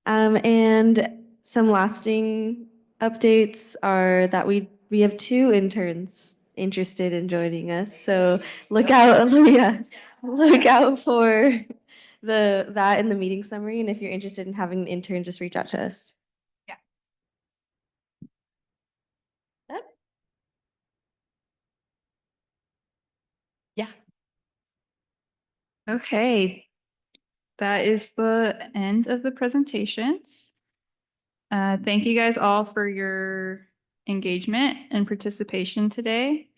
And some lasting updates are that we have 2 interns interested in joining us. So look out, yeah, look out for that in the meeting summary. And if you're interested in having an intern, just reach out to us. Yeah. Okay. That is the end of the presentations. Thank you guys all for your engagement and participation today.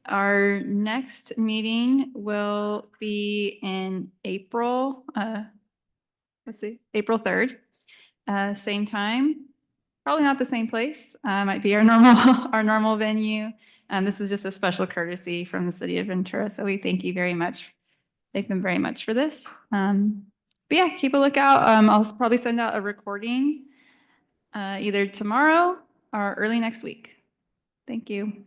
Our next meeting will be in April, April 3rd, same time, probably not the same place, might be our normal venue. This is just a special courtesy from the city of Ventura. So we thank them very much for this. But yeah, keep a lookout. I'll probably send out a recording either tomorrow or early next week. Thank you.